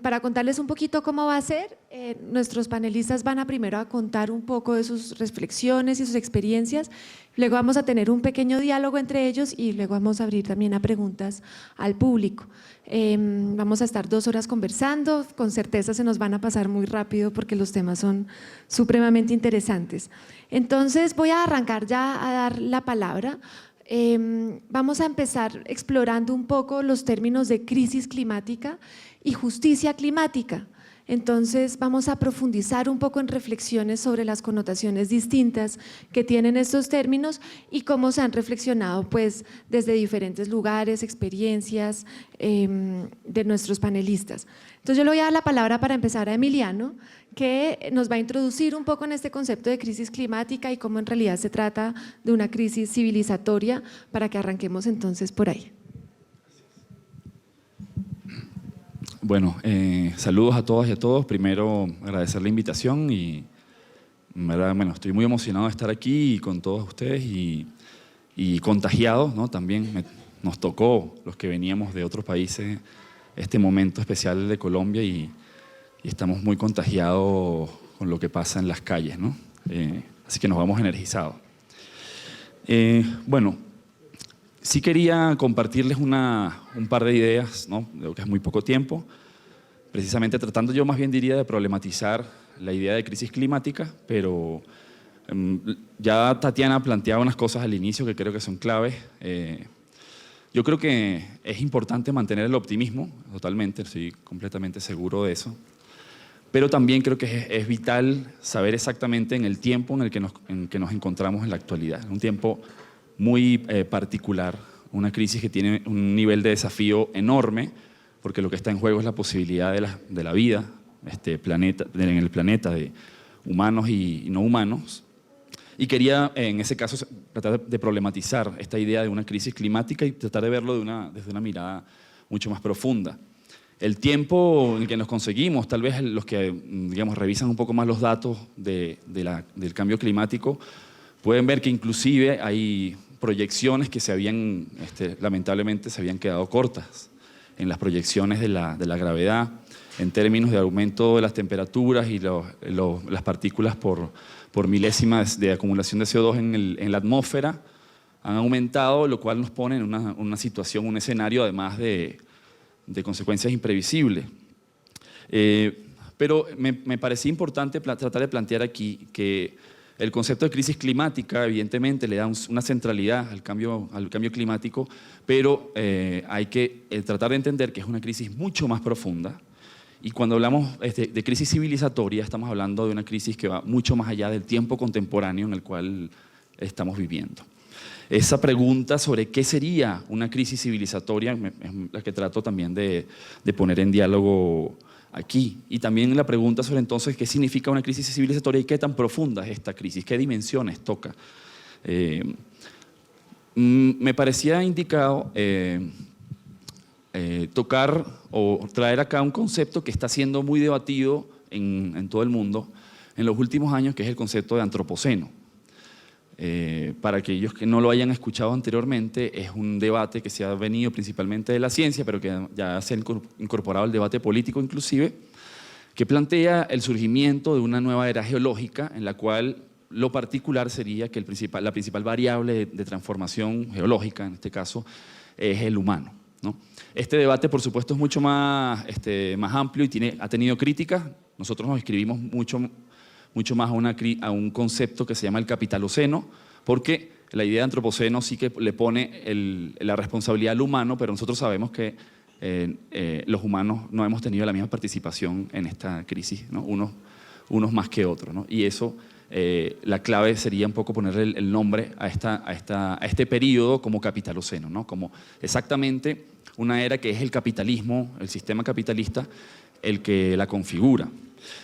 Para contarles un poquito cómo va a ser, nuestros panelistas van a primero a contar un poco de sus reflexiones y sus experiencias, luego vamos a tener un pequeño diálogo entre ellos y luego vamos a abrir también a preguntas al público. Vamos a estar 2 horas conversando, con certeza se nos van a pasar muy rápido porque los temas son supremamente interesantes. Entonces voy a arrancar ya a dar la palabra. Vamos a empezar explorando un poco los términos de crisis climática y justicia climática. Entonces vamos a profundizar un poco en reflexiones sobre las connotaciones distintas que tienen estos términos y cómo se han reflexionado pues, desde diferentes lugares, experiencias de nuestros panelistas. Entonces yo le voy a dar la palabra para empezar a Emiliano, que nos va a introducir un poco en este concepto de crisis climática y cómo en realidad se trata de una crisis civilizatoria, para que arranquemos entonces por ahí. Bueno, saludos a todas y a todos. Primero, agradecer la invitación y bueno, estoy muy emocionado de estar aquí con todos ustedes y contagiado, ¿no? También nos tocó, los que veníamos de otros países, este momento especial de Colombia y estamos muy contagiados con lo que pasa en las calles, ¿no? Así que nos vamos energizados. Bueno, sí quería compartirles un par de ideas, ¿no? De lo que es muy poco tiempo, precisamente tratando, yo más bien diría, de problematizar la idea de crisis climática, pero ya Tatiana planteaba unas cosas al inicio que creo que son claves. Yo creo que es importante mantener el optimismo, totalmente, estoy completamente seguro de eso, pero también creo que es vital saber exactamente en el tiempo en el que nos encontramos en la actualidad, un tiempo muy particular, una crisis que tiene un nivel de desafío enorme, porque lo que está en juego es la posibilidad de la vida en el planeta, de humanos y no humanos. Y quería, en ese caso, tratar de problematizar esta idea de una crisis climática y tratar de verlo desde una mirada mucho más profunda. El tiempo en el que nos conseguimos, tal vez los que digamos, revisan un poco más los datos del cambio climático, pueden ver que inclusive hay proyecciones que lamentablemente se habían quedado cortas en las proyecciones de la gravedad, en términos de aumento de las temperaturas y las partículas por milésimas de acumulación de CO2 en la atmósfera han aumentado, lo cual nos pone en una situación, un escenario además de consecuencias imprevisibles. Pero me parecía importante tratar de plantear aquí que el concepto de crisis climática evidentemente le da una centralidad al cambio climático, pero hay que tratar de entender que es una crisis mucho más profunda. Y cuando hablamos de crisis civilizatoria, estamos hablando de una crisis que va mucho más allá del tiempo contemporáneo en el cual estamos viviendo. Esa pregunta sobre qué sería una crisis civilizatoria es la que trato también de poner en diálogo aquí. Y también la pregunta sobre entonces qué significa una crisis civilizatoria y qué tan profunda es esta crisis, qué dimensiones toca. Me parecía indicado tocar o traer acá un concepto que está siendo muy debatido en todo el mundo en los últimos años, que es el concepto de antropoceno. Para aquellos que no lo hayan escuchado anteriormente, es un debate que se ha venido principalmente de la ciencia, pero que ya se ha incorporado al debate político inclusive, que plantea el surgimiento de una nueva era geológica en la cual lo particular sería que la principal variable de transformación geológica, en este caso, es el humano, ¿no? Este debate, por supuesto, es mucho más amplio y ha tenido críticas. Nosotros nos escribimos mucho más a un concepto que se llama el capitaloceno, porque la idea de antropoceno sí que le pone la responsabilidad al humano, pero nosotros sabemos que los humanos no hemos tenido la misma participación en esta crisis, ¿no? Unos más que otros, ¿no? Y eso, la clave sería un poco ponerle el nombre a este periodo como capitaloceno, ¿no? Como exactamente una era que es el capitalismo, el sistema capitalista, el que la configura.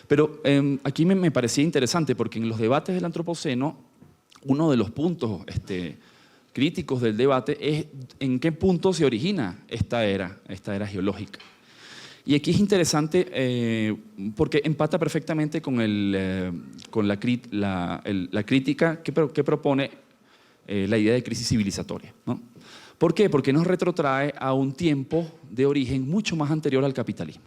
Pero aquí me parecía interesante porque en los debates del antropoceno, uno de los puntos críticos del debate es en qué punto se origina esta era geológica. Y aquí es interesante porque empata perfectamente con la crítica que propone la idea de crisis civilizatoria, ¿no? ¿Por qué? Porque nos retrotrae a un tiempo de origen mucho más anterior al capitalismo.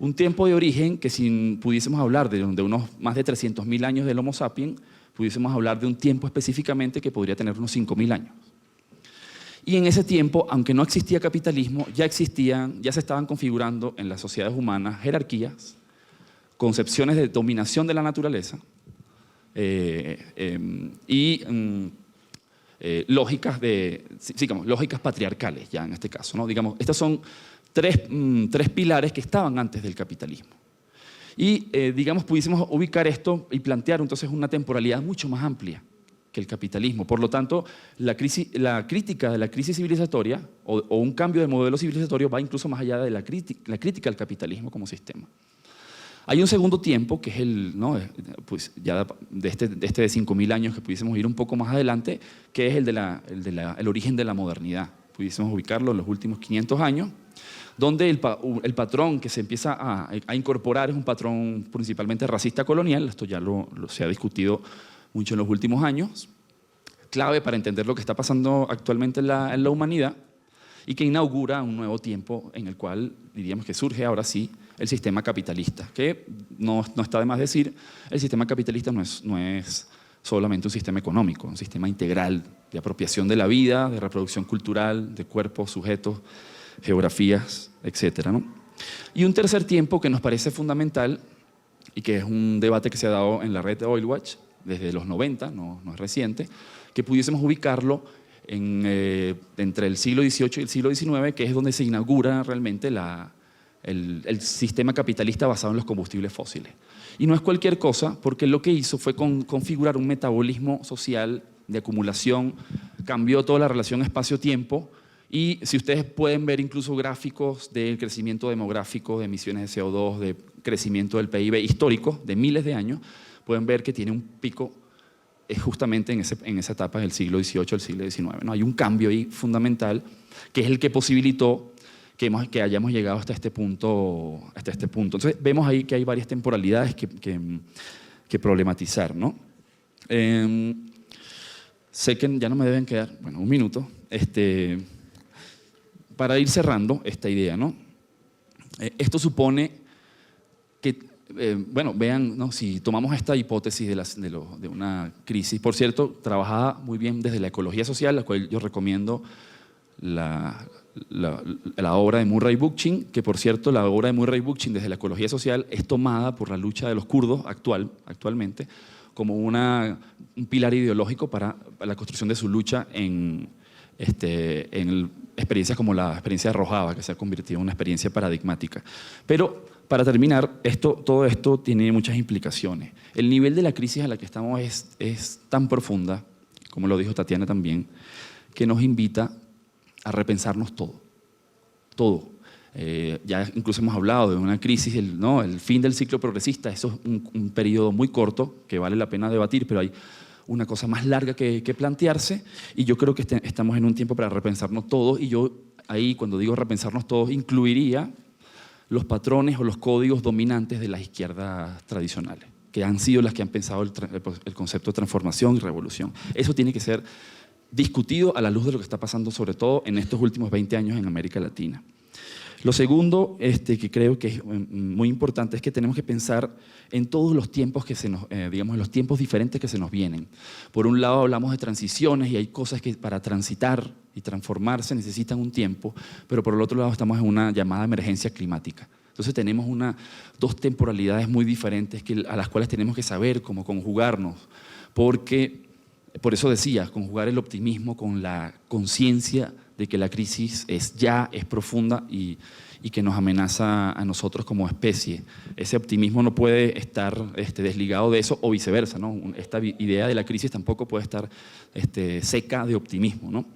Un tiempo de origen que si pudiésemos hablar de unos más de 300.000 años del Homo sapiens, pudiésemos hablar de un tiempo específicamente que podría tener unos 5.000 años. Y en ese tiempo, aunque no existía capitalismo, ya se estaban configurando en las sociedades humanas jerarquías, concepciones de dominación de la naturaleza lógicas lógicas patriarcales, ya en este caso, ¿no? Digamos, estas son tres pilares que estaban antes del capitalismo. Y, digamos, pudiésemos ubicar esto y plantear entonces una temporalidad mucho más amplia que el capitalismo. Por lo tanto, la crítica de la crisis civilizatoria o un cambio de modelo civilizatorio va incluso más allá de la crítica al capitalismo como sistema. Hay un segundo tiempo, que es pues ya de este de 5.000 años, que pudiésemos ir un poco más adelante, que es el origen de la modernidad. Pudiésemos ubicarlo en los últimos 500 años, donde el patrón que se empieza a incorporar es un patrón principalmente racista colonial. Esto ya se ha discutido mucho en los últimos años, clave para entender lo que está pasando actualmente en la humanidad, y que inaugura un nuevo tiempo en el cual diríamos que surge ahora sí el sistema capitalista, que no está de más decir, el sistema capitalista no es solamente un sistema económico, un sistema integral de apropiación de la vida, de reproducción cultural, de cuerpos, sujetos, geografías, etc., ¿no? Y un tercer tiempo que nos parece fundamental y que es un debate que se ha dado en la red de Oil Watch desde los 90, no es reciente, que pudiésemos ubicarlo entre el siglo XVIII y el siglo XIX, que es donde se inaugura realmente el sistema capitalista basado en los combustibles fósiles. Y no es cualquier cosa, porque lo que hizo fue configurar un metabolismo social de acumulación, cambió toda la relación espacio-tiempo, y si ustedes pueden ver incluso gráficos del crecimiento demográfico, de emisiones de CO2, de crecimiento del PIB histórico de miles de años, pueden ver que tiene un pico justamente en esa etapa del siglo XVIII al siglo XIX, ¿no? Hay un cambio ahí fundamental que es el que posibilitó que hayamos llegado hasta este punto. Entonces vemos ahí que hay varias temporalidades que problematizar, ¿no? Sé que ya no me deben quedar, un minuto, para ir cerrando esta idea, ¿no? Esto supone que vean, ¿no? Si tomamos esta hipótesis de una crisis, por cierto, trabajada muy bien desde la ecología social, la cual yo recomiendo la obra de Murray Bookchin, que por cierto la obra de Murray Bookchin desde la ecología social es tomada por la lucha de los kurdos actualmente como un pilar ideológico para la construcción de su lucha en experiencias como la experiencia de Rojava, que se ha convertido en una experiencia paradigmática. Pero para terminar, todo esto tiene muchas implicaciones. El nivel de la crisis a la que estamos es tan profunda, como lo dijo Tatiana también, que nos invita a repensarnos todo. Todo. Ya incluso hemos hablado de una crisis, el fin del ciclo progresista. Eso es un periodo muy corto que vale la pena debatir, pero hay una cosa más larga que plantearse, y yo creo que estamos en un tiempo para repensarnos todo, y yo ahí, cuando digo repensarnos todos, incluiría los patrones o los códigos dominantes de las izquierdas tradicionales, que han sido las que han pensado el concepto de transformación y revolución. Eso tiene que ser discutido a la luz de lo que está pasando, sobre todo en estos últimos 20 años en América Latina. Lo segundo, que creo que es muy importante, es que tenemos que pensar en todos los tiempos digamos, en los tiempos diferentes que se nos vienen. Por un lado hablamos de transiciones y hay cosas que para transitar y transformarse necesitan un tiempo, pero por el otro lado estamos en una llamada emergencia climática. Entonces tenemos dos temporalidades muy diferentes a las cuales tenemos que saber cómo conjugarnos, porque, por eso decía, conjugar el optimismo con la conciencia de que la crisis es profunda y que nos amenaza a nosotros como especie. Ese optimismo no puede estar desligado de eso, o viceversa, ¿no? Esta idea de la crisis tampoco puede estar seca de optimismo, ¿no?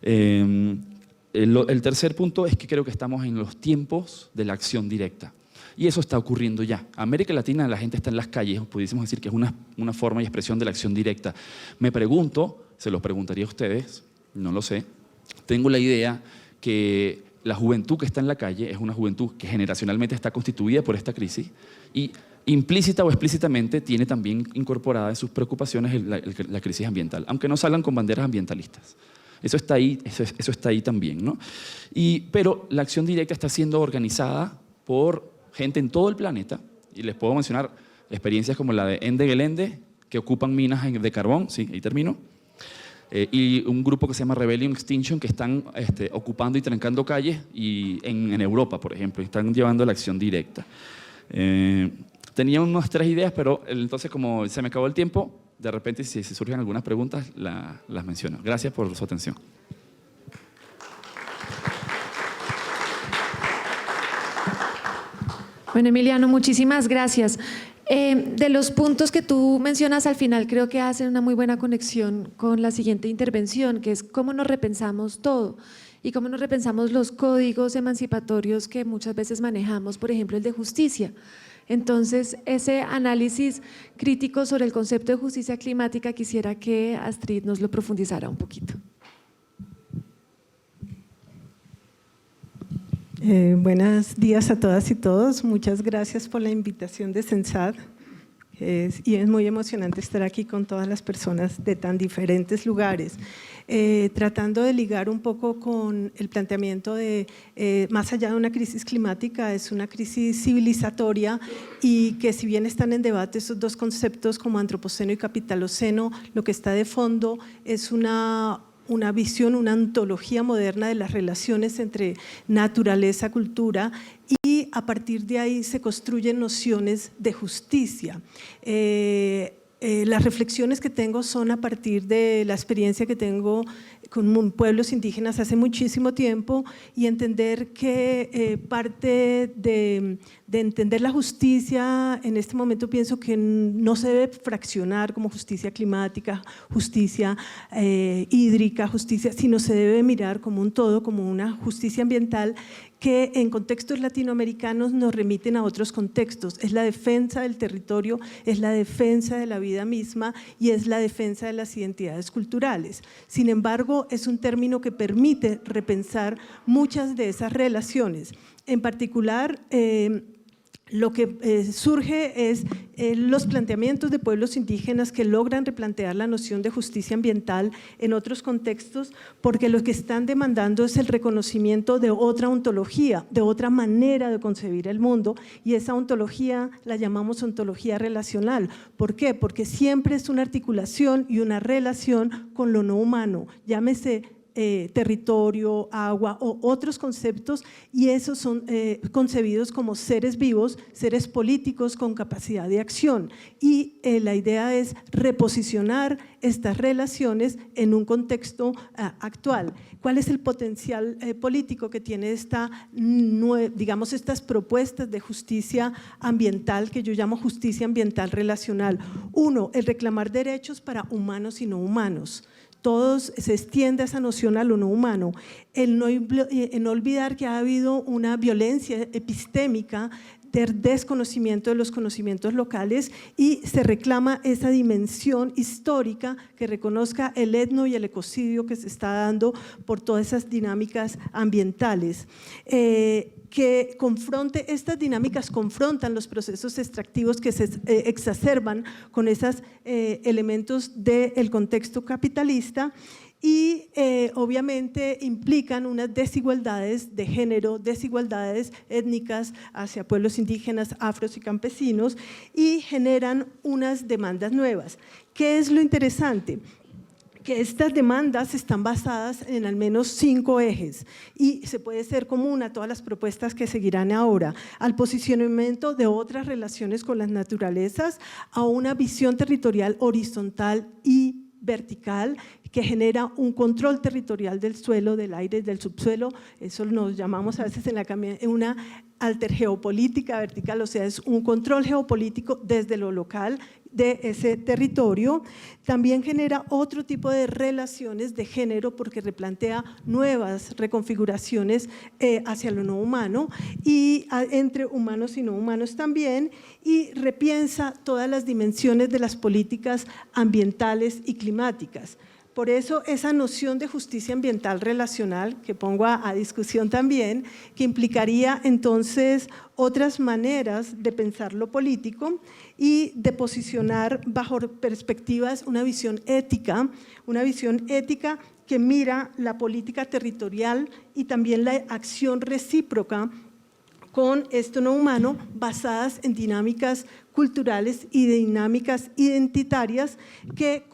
El tercer punto es que creo que estamos en los tiempos de la acción directa. Y eso está ocurriendo ya. América Latina, la gente está en las calles, pudiésemos decir que es una forma y expresión de la acción directa. Me pregunto, se los preguntaría a ustedes, no lo sé, tengo la idea que la juventud que está en la calle es una juventud que generacionalmente está constituida por esta crisis y implícita o explícitamente tiene también incorporada en sus preocupaciones la crisis ambiental, aunque no salgan con banderas ambientalistas. Eso está ahí también, ¿no? Pero la acción directa está siendo organizada por gente en todo el planeta, y les puedo mencionar experiencias como la de Ende Gelände, que ocupan minas de carbón, sí, ahí termino, y un grupo que se llama Rebellion Extinction, que están ocupando y trancando calles y en Europa, por ejemplo, y están llevando la acción directa. Tenía unas 3 ideas, pero entonces como se me acabó el tiempo, de repente si surgen algunas preguntas, las menciono. Gracias por su atención. Bueno, Emiliano, muchísimas gracias. De los puntos que tú mencionas al final, creo que hacen una muy buena conexión con la siguiente intervención, que es cómo nos repensamos todo y cómo nos repensamos los códigos emancipatorios que muchas veces manejamos, por ejemplo, el de justicia. Entonces, ese análisis crítico sobre el concepto de justicia climática, quisiera que Astrid nos lo profundizara un poquito. Buenos días a todas y todos. Muchas gracias por la invitación de Sensat. Y es muy emocionante estar aquí con todas las personas de tan diferentes lugares. Tratando de ligar un poco con el planteamiento de, más allá de una crisis climática, es una crisis civilizatoria, y que si bien están en debate esos dos conceptos como antropoceno y capitaloceno, lo que está de fondo es una visión, una ontología moderna de las relaciones entre naturaleza, cultura, y a partir de ahí se construyen nociones de justicia. Las reflexiones que tengo son a partir de la experiencia que tengo con pueblos indígenas hace muchísimo tiempo, y entender que parte de entender la justicia en este momento, pienso que no se debe fraccionar como justicia climática, justicia hídrica, justicia, sino se debe mirar como un todo, como una justicia ambiental que en contextos latinoamericanos nos remiten a otros contextos. Es la defensa del territorio, es la defensa de la vida misma y es la defensa de las identidades culturales. Sin embargo, es un término que permite repensar muchas de esas relaciones. En particular, lo que surge es los planteamientos de pueblos indígenas que logran replantear la noción de justicia ambiental en otros contextos, porque lo que están demandando es el reconocimiento de otra ontología, de otra manera de concebir el mundo, y esa ontología la llamamos ontología relacional. ¿Por qué? Porque siempre es una articulación y una relación con lo no humano, llámese territorio, agua o otros conceptos, y esos son concebidos como seres vivos, seres políticos con capacidad de acción, y la idea es reposicionar estas relaciones en un contexto actual. ¿Cuál es el potencial político que tiene digamos, estas propuestas de justicia ambiental, que yo llamo justicia ambiental relacional? Uno, el reclamar derechos para humanos y no humanos. Todos se extiende esa noción a lo no humano, el no olvidar que ha habido una violencia epistémica de desconocimiento de los conocimientos locales, y se reclama esa dimensión histórica que reconozca el etno y el ecocidio que se está dando por todas esas dinámicas ambientales. Que confronte, estas dinámicas confrontan los procesos extractivos que se exacerban con esos elementos del contexto capitalista, y obviamente implican unas desigualdades de género, desigualdades étnicas hacia pueblos indígenas, afros y campesinos, y generan unas demandas nuevas. ¿Qué es lo interesante? Que estas demandas están basadas en al menos 5 ejes, y se puede ser común a todas las propuestas que seguirán ahora: al posicionamiento de otras relaciones con las naturalezas, a una visión territorial horizontal y vertical que genera un control territorial del suelo, del aire, del subsuelo. Eso nos llamamos a veces en una altergeopolítica vertical, o sea, es un control geopolítico desde lo local de ese territorio. También genera otro tipo de relaciones de género, porque replantea nuevas reconfiguraciones hacia lo no humano, y entre humanos y no humanos también, y repiensa todas las dimensiones de las políticas ambientales y climáticas. Por eso esa noción de justicia ambiental relacional, que pongo a discusión también, que implicaría entonces otras maneras de pensar lo político y de posicionar bajo perspectivas una visión ética que mira la política territorial y también la acción recíproca con esto no humano basadas en dinámicas culturales y dinámicas identitarias que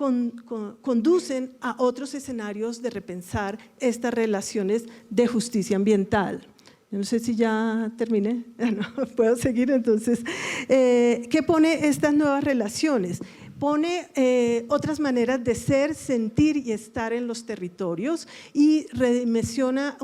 conducen a otros escenarios de repensar estas relaciones de justicia ambiental. Yo no sé si ya terminé, no, puedo seguir entonces. ¿Qué pone estas nuevas relaciones? Pone otras maneras de ser, sentir y estar en los territorios y redimensiona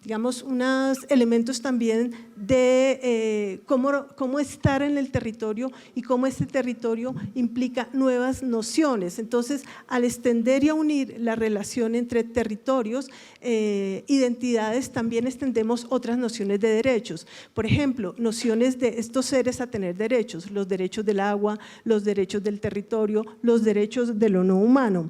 digamos, unos elementos también de cómo estar en el territorio y cómo este territorio implica nuevas nociones. Entonces, al extender y a unir la relación entre territorios, identidades, también extendemos otras nociones de derechos. Por ejemplo, nociones de estos seres a tener derechos, los derechos del agua, los derechos del territorio, los derechos de lo no humano.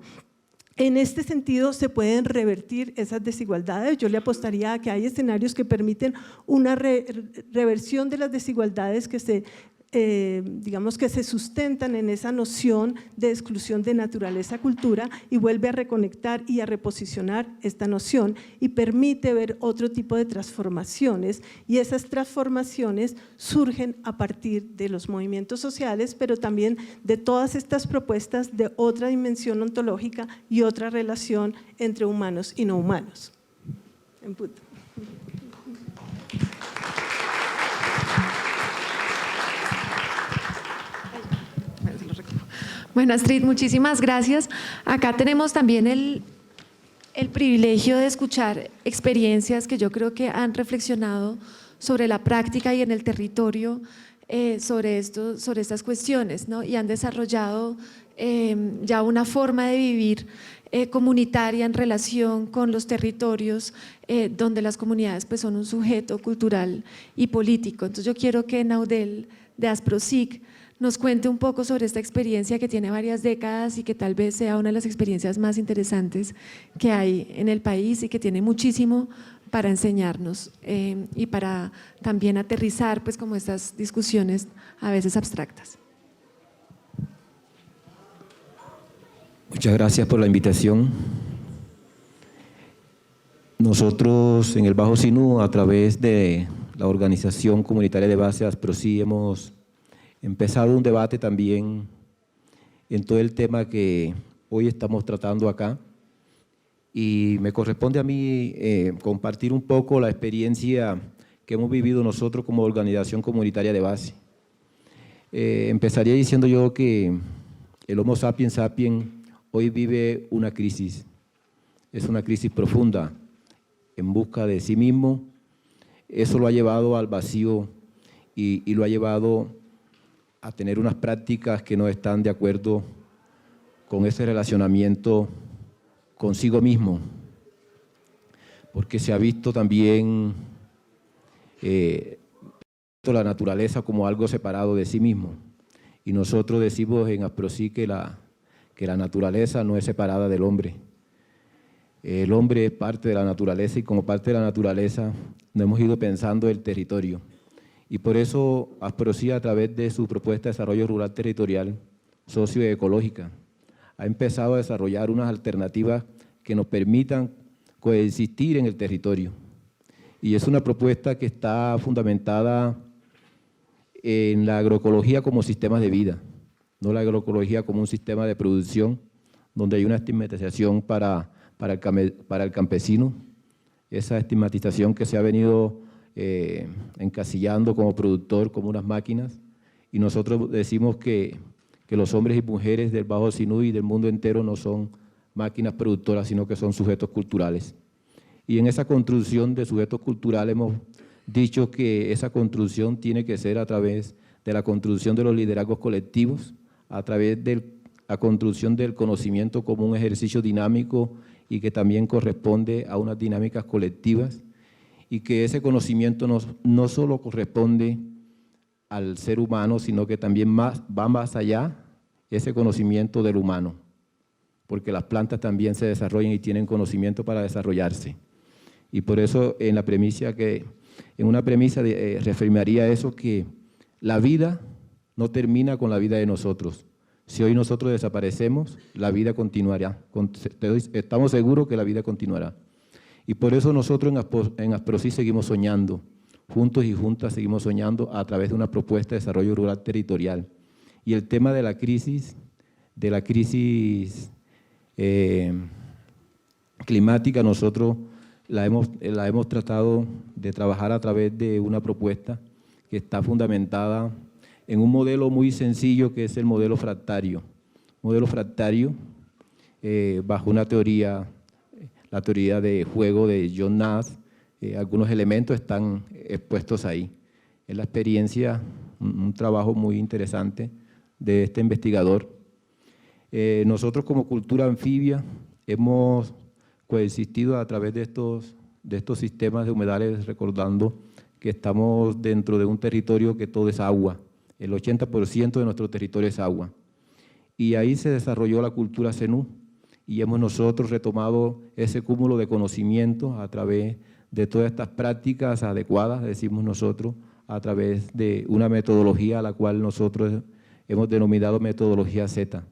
En este sentido, se pueden revertir esas desigualdades. Yo le apostaría a que hay escenarios que permiten una reversión de las desigualdades que digamos que se sustentan en esa noción de exclusión de naturaleza-cultura y vuelve a reconectar y a reposicionar esta noción y permite ver otro tipo de transformaciones, y esas transformaciones surgen a partir de los movimientos sociales, pero también de todas estas propuestas de otra dimensión ontológica y otra relación entre humanos y no humanos. En punto. Bueno, Astrid, muchísimas gracias. Acá tenemos también el privilegio de escuchar experiencias que yo creo que han reflexionado sobre la práctica y en el territorio sobre estas cuestiones, ¿no? Y han desarrollado ya una forma de vivir comunitaria en relación con los territorios, donde las comunidades pues, son un sujeto cultural y político. Entonces yo quiero que Naudel de Asprozic nos cuente un poco sobre esta experiencia que tiene varias décadas y que tal vez sea una de las experiencias más interesantes que hay en el país y que tiene muchísimo para enseñarnos y para también aterrizar pues, como estas discusiones a veces abstractas. Muchas gracias por la invitación. Nosotros en el Bajo Sinú, a través de la organización comunitaria de base Asprozic, hemos empezado un debate también en todo el tema que hoy estamos tratando acá, y me corresponde a mí compartir un poco la experiencia que hemos vivido nosotros como organización comunitaria de base. Empezaría diciendo yo que el Homo sapiens sapiens hoy vive una crisis, es una crisis profunda en busca de sí mismo. Eso lo ha llevado al vacío y lo ha llevado a tener unas prácticas que no están de acuerdo con ese relacionamiento consigo mismo, porque se ha visto también la naturaleza como algo separado de sí mismo, y nosotros decimos en Asprozic que la naturaleza no es separada del hombre. El hombre es parte de la naturaleza, y como parte de la naturaleza nos hemos ido pensando el territorio. Y por eso Asprozic, a través de su propuesta de desarrollo rural territorial socioecológica, ha empezado a desarrollar unas alternativas que nos permitan coexistir en el territorio. Y es una propuesta que está fundamentada en la agroecología como sistema de vida, no la agroecología como un sistema de producción donde hay una estigmatización para el campesino, esa estigmatización que se ha venido encasillando como productor, como unas máquinas, y nosotros decimos que los hombres y mujeres del Bajo Sinú y del mundo entero no son máquinas productoras, sino que son sujetos culturales. Y en esa construcción de sujetos culturales hemos dicho que esa construcción tiene que ser a través de la construcción de los liderazgos colectivos, a través de la construcción del conocimiento como un ejercicio dinámico y que también corresponde a unas dinámicas colectivas, y que ese conocimiento no solo corresponde al ser humano, sino que también va más allá ese conocimiento del humano, porque las plantas también se desarrollan y tienen conocimiento para desarrollarse. Y por eso en una premisa reafirmaría eso, que la vida no termina con la vida de nosotros. Si hoy nosotros desaparecemos, la vida continuará. Estamos seguros que la vida continuará. Y por eso nosotros en Asprozic seguimos soñando juntos y juntas seguimos soñando a través de una propuesta de desarrollo rural territorial. Y el tema de la crisis climática, nosotros la hemos tratado de trabajar a través de una propuesta que está fundamentada en un modelo muy sencillo que es el modelo fractario. Modelo fractario bajo una teoría, la teoría de juego de John Nash. Algunos elementos están expuestos ahí. Es la experiencia, un trabajo muy interesante de este investigador. Nosotros como cultura anfibia hemos coexistido a través de estos sistemas de humedales, recordando que estamos dentro de un territorio que todo es agua. El 80% de nuestro territorio es agua. Y ahí se desarrolló la cultura zenú y hemos nosotros retomado ese cúmulo de conocimientos a través de todas estas prácticas adecuadas, decimos nosotros, a través de una metodología a la cual nosotros hemos denominado metodología Z,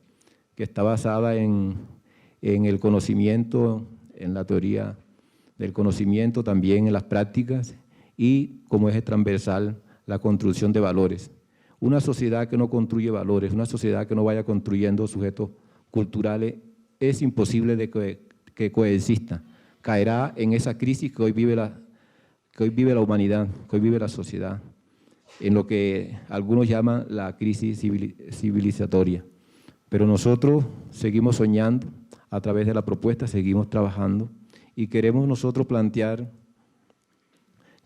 que está basada en el conocimiento, en la teoría del conocimiento, también en las prácticas y como eje transversal la construcción de valores. Una sociedad que no construye valores, una sociedad que no vaya construyendo sujetos culturales, es imposible de que coexista. Caerá en esa crisis que hoy vive la humanidad, que hoy vive la sociedad, en lo que algunos llaman la crisis civilizatoria. Pero nosotros seguimos soñando a través de la propuesta, seguimos trabajando y queremos nosotros plantear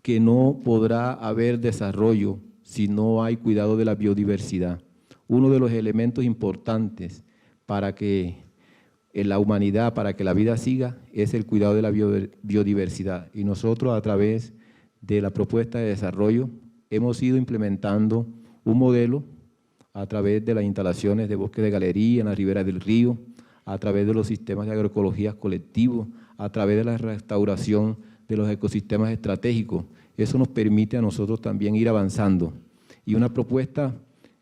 que no podrá haber desarrollo si no hay cuidado de la biodiversidad. Uno de los elementos importantes para que la humanidad, para que la vida siga, es el cuidado de la biodiversidad. Y nosotros a través de la propuesta de desarrollo hemos ido implementando un modelo a través de las instalaciones de bosque de galería en la ribera del río, a través de los sistemas de agroecología colectivos, a través de la restauración de los ecosistemas estratégicos. Eso nos permite a nosotros también ir avanzando. Y una propuesta,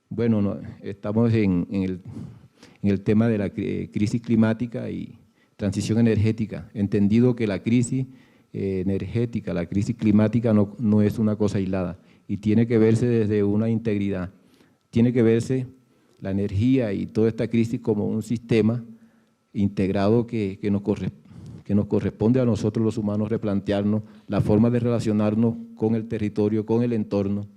bueno, estamos en el tema de la crisis climática y transición energética, entendido que la crisis energética, la crisis climática no es una cosa aislada y tiene que verse desde una integridad, tiene que verse la energía y toda esta crisis como un sistema integrado que nos corresponde a nosotros los humanos replantearnos la forma de relacionarnos con el territorio, con el entorno.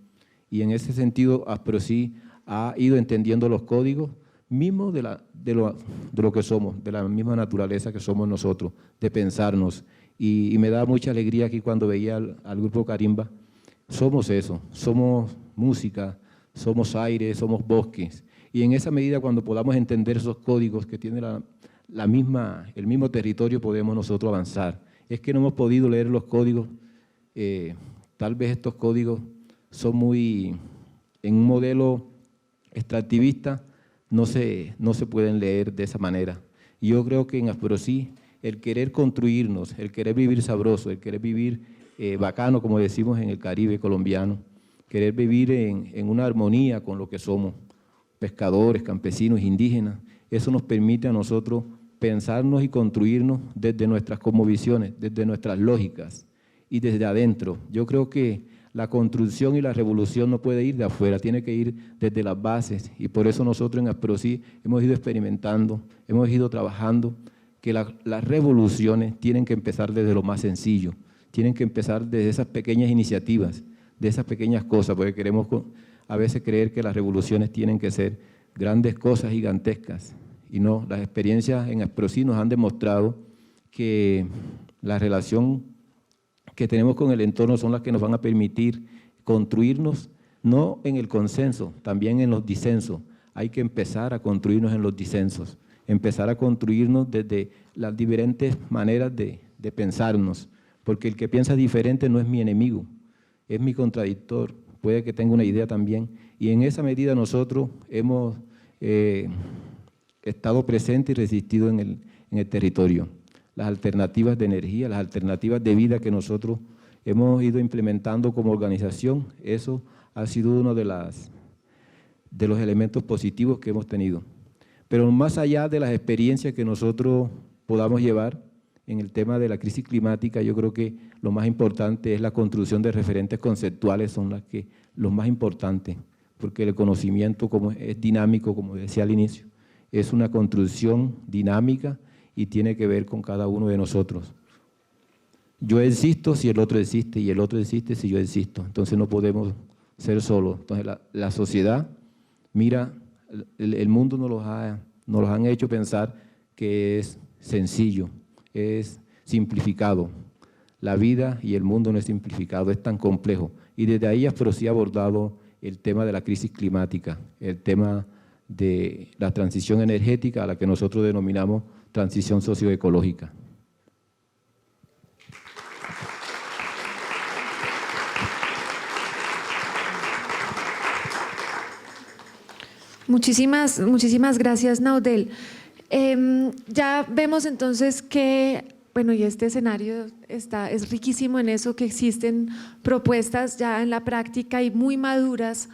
Y en ese sentido, ASPROSÍ ha ido entendiendo los códigos mismos de lo que somos, de la misma naturaleza que somos nosotros, de pensarnos. Y me da mucha alegría aquí cuando veía al grupo Carimba. Somos eso, somos música, somos aire, somos bosques. Y en esa medida, cuando podamos entender esos códigos que tiene el mismo territorio, podemos nosotros avanzar. Es que no hemos podido leer los códigos, tal vez estos códigos son muy, en un modelo extractivista, no se pueden leer de esa manera. Y yo creo que en ASPROSÍ, el querer construirnos, el querer vivir sabroso, el querer vivir bacano, como decimos en el Caribe colombiano, querer vivir en una armonía con lo que somos, pescadores, campesinos, indígenas, eso nos permite a nosotros pensarnos y construirnos desde nuestras cosmovisiones, desde nuestras lógicas y desde adentro. Yo creo que la construcción y la revolución no puede ir de afuera, tiene que ir desde las bases y por eso nosotros en ASPROSÍ hemos ido experimentando, hemos ido trabajando que las revoluciones tienen que empezar desde lo más sencillo, tienen que empezar desde esas pequeñas iniciativas, de esas pequeñas cosas, porque queremos a veces creer que las revoluciones tienen que ser grandes cosas gigantescas y no, las experiencias en ASPROSÍ nos han demostrado que la relación que tenemos con el entorno son las que nos van a permitir construirnos, no en el consenso, también en los disensos. Hay que empezar a construirnos en los disensos, empezar a construirnos desde las diferentes maneras de pensarnos, porque el que piensa diferente no es mi enemigo, es mi contradictor, puede que tenga una idea también, y en esa medida nosotros hemos estado presentes y resistido en el territorio. Las alternativas de energía, las alternativas de vida que nosotros hemos ido implementando como organización, eso ha sido uno de los elementos positivos que hemos tenido. Pero más allá de las experiencias que nosotros podamos llevar, en el tema de la crisis climática, yo creo que lo más importante es la construcción de referentes conceptuales, son los más importantes, porque el conocimiento como es dinámico, como decía al inicio, es una construcción dinámica y tiene que ver con cada uno de nosotros. Yo existo si el otro existe y el otro existe si yo existo, entonces no podemos ser solos. Entonces la sociedad, mira, el mundo nos los han hecho pensar que es sencillo, es simplificado. La vida y el mundo no es simplificado, es tan complejo. Y desde ahí Asprocí ha abordado el tema de la crisis climática, el tema de la transición energética, a la que nosotros denominamos transición socioecológica. Muchísimas gracias, Naudel. Ya vemos entonces que, bueno, y este escenario es riquísimo en eso, que existen propuestas ya en la práctica y muy maduras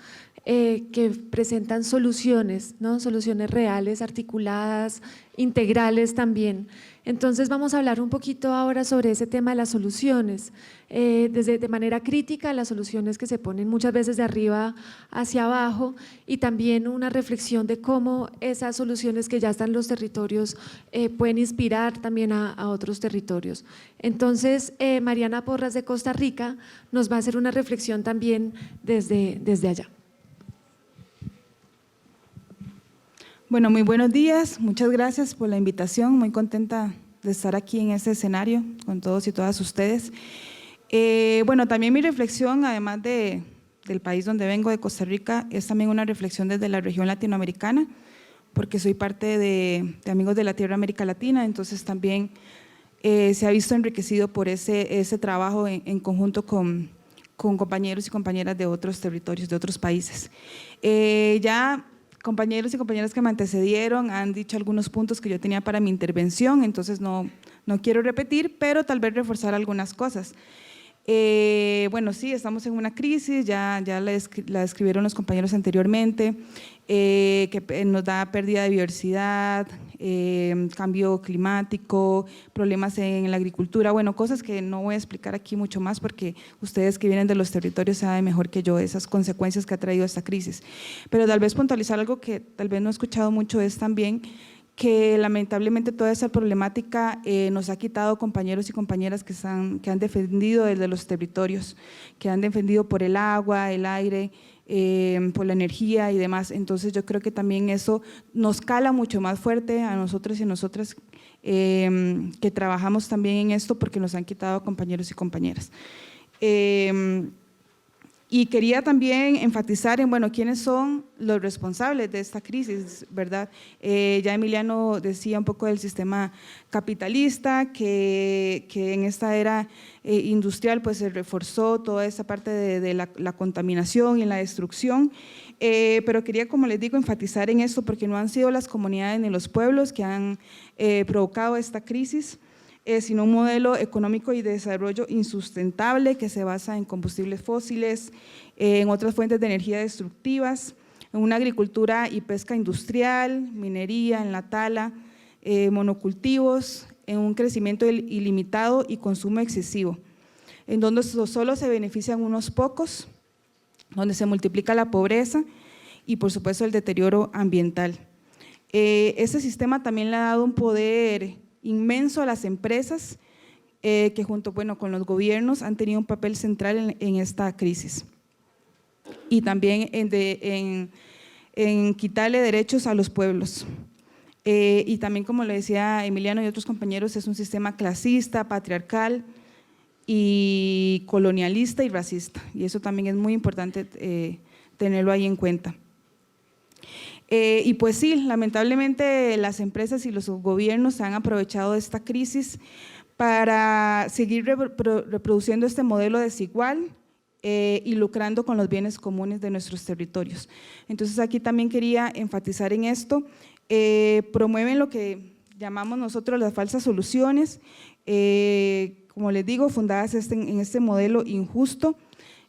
que presentan soluciones, ¿no? Soluciones reales, articuladas, integrales también. Entonces vamos a hablar un poquito ahora sobre ese tema de las soluciones, de manera crítica, las soluciones que se ponen muchas veces de arriba hacia abajo y también una reflexión de cómo esas soluciones que ya están en los territorios pueden inspirar también a otros territorios. Entonces, Mariana Porras de Costa Rica nos va a hacer una reflexión también desde allá. Bueno, muy buenos días, muchas gracias por la invitación, muy contenta de estar aquí en este escenario con todos y todas ustedes. Bueno, también mi reflexión, además del país donde vengo, de Costa Rica, es también una reflexión desde la región latinoamericana, porque soy parte de Amigos de la Tierra América Latina, entonces también se ha visto enriquecido por ese trabajo en conjunto con compañeros y compañeras de otros territorios, de otros países. Ya compañeros y compañeras que me antecedieron han dicho algunos puntos que yo tenía para mi intervención, entonces no quiero repetir, pero tal vez reforzar algunas cosas. Bueno, sí, estamos en una crisis, ya la describieron los compañeros anteriormente, que nos da pérdida de biodiversidad, cambio climático, problemas en la agricultura, bueno, cosas que no voy a explicar aquí mucho más porque ustedes que vienen de los territorios saben mejor que yo esas consecuencias que ha traído esta crisis. Pero tal vez puntualizar algo que tal vez no he escuchado mucho es también que lamentablemente toda esa problemática nos ha quitado compañeros y compañeras que han defendido desde los territorios, que han defendido por el agua, el aire, por la energía y demás. Entonces yo creo que también eso nos cala mucho más fuerte a nosotros y a nosotras que trabajamos también en esto porque nos han quitado compañeros y compañeras. Y quería también enfatizar en, bueno, quiénes son los responsables de esta crisis, ¿verdad? Ya Emiliano decía un poco del sistema capitalista, que en esta era industrial pues se reforzó toda esa parte de la contaminación y la destrucción, pero quería, como les digo, enfatizar en esto porque no han sido las comunidades ni los pueblos que han provocado esta crisis, sino un modelo económico y de desarrollo insustentable que se basa en combustibles fósiles, en otras fuentes de energía destructivas, en una agricultura y pesca industrial, minería, en la tala, monocultivos, en un crecimiento ilimitado y consumo excesivo, en donde solo se benefician unos pocos, donde se multiplica la pobreza y por supuesto el deterioro ambiental. Este sistema también le ha dado un poder inmenso a las empresas que junto con los gobiernos han tenido un papel central en esta crisis y también en quitarle derechos a los pueblos. Y también, como le decía Emiliano y otros compañeros, es un sistema clasista, patriarcal y colonialista y racista, y eso también es muy importante tenerlo ahí en cuenta. Y pues sí, lamentablemente las empresas y los gobiernos han aprovechado esta crisis para seguir reproduciendo este modelo desigual y lucrando con los bienes comunes de nuestros territorios. Entonces aquí también quería enfatizar en esto, promueven lo que llamamos nosotros las falsas soluciones, como les digo, fundadas en este modelo injusto,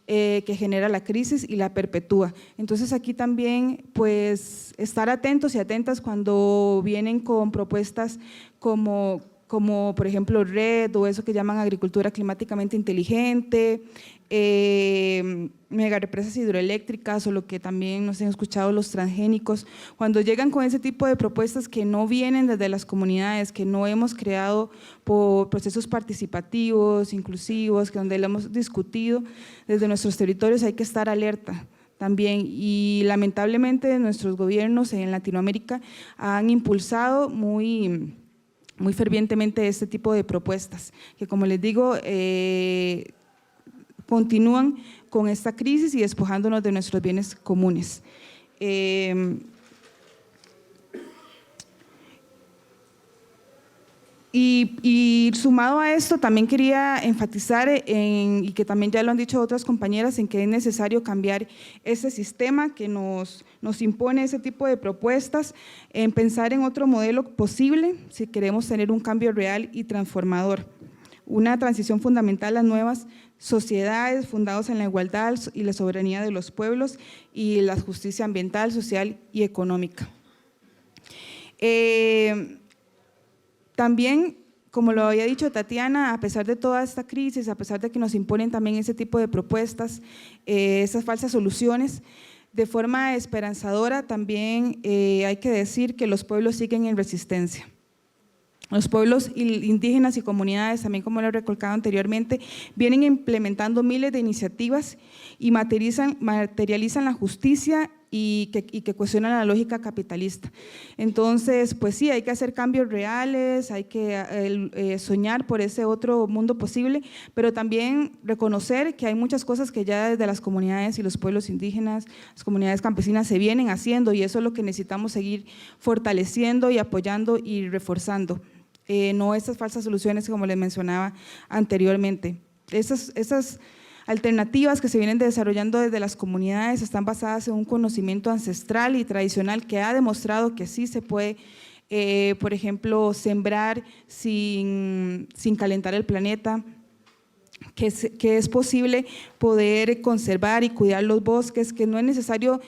que genera la crisis y la perpetúa. Entonces aquí también pues estar atentos y atentas cuando vienen con propuestas como como por ejemplo RED o eso que llaman agricultura climáticamente inteligente, megarepresas hidroeléctricas o lo que también nos han escuchado los transgénicos. Cuando llegan con ese tipo de propuestas que no vienen desde las comunidades, que no hemos creado por procesos participativos, inclusivos, que donde lo hemos discutido desde nuestros territorios, hay que estar alerta también, y lamentablemente nuestros gobiernos en Latinoamérica han impulsado muy fervientemente este tipo de propuestas, que como les digo, continúan con esta crisis y despojándonos de nuestros bienes comunes. Y sumado a esto, también quería enfatizar, y que también ya lo han dicho otras compañeras, en que es necesario cambiar ese sistema que nos impone ese tipo de propuestas, en pensar en otro modelo posible si queremos tener un cambio real y transformador. Una transición fundamental a nuevas sociedades fundadas en la igualdad y la soberanía de los pueblos y la justicia ambiental, social y económica. También, como lo había dicho Tatiana, a pesar de toda esta crisis, a pesar de que nos imponen también ese tipo de propuestas, esas falsas soluciones, de forma esperanzadora también hay que decir que los pueblos siguen en resistencia. Los pueblos indígenas y comunidades, también como lo he recalcado anteriormente, vienen implementando miles de iniciativas y materializan la justicia y que cuestionan la lógica capitalista. Entonces, pues sí, hay que hacer cambios reales, hay que soñar por ese otro mundo posible, pero también reconocer que hay muchas cosas que ya desde las comunidades y los pueblos indígenas, las comunidades campesinas se vienen haciendo, y eso es lo que necesitamos seguir fortaleciendo y apoyando y reforzando. No estas falsas soluciones como les mencionaba anteriormente. Esas alternativas que se vienen desarrollando desde las comunidades están basadas en un conocimiento ancestral y tradicional que ha demostrado que sí se puede, por ejemplo, sembrar sin calentar el planeta, que es posible poder conservar y cuidar los bosques, que no es necesario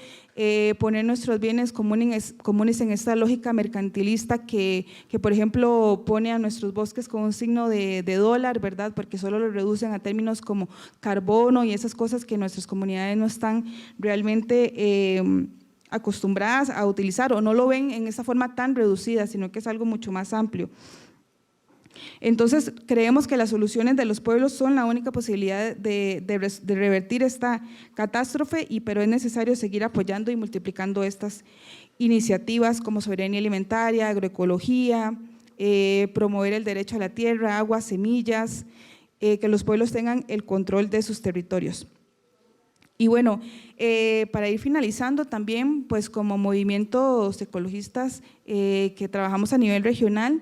poner nuestros bienes comunes en esta lógica mercantilista que, por ejemplo, pone a nuestros bosques con un signo de dólar, ¿verdad? Porque solo lo reducen a términos como carbono y esas cosas que nuestras comunidades no están realmente acostumbradas a utilizar, o no lo ven en esa forma tan reducida, sino que es algo mucho más amplio. Entonces, creemos que las soluciones de los pueblos son la única posibilidad de revertir esta catástrofe, pero es necesario seguir apoyando y multiplicando estas iniciativas como soberanía alimentaria, agroecología, promover el derecho a la tierra, agua, semillas, que los pueblos tengan el control de sus territorios. Y bueno, para ir finalizando también, pues como movimientos ecologistas que trabajamos a nivel regional,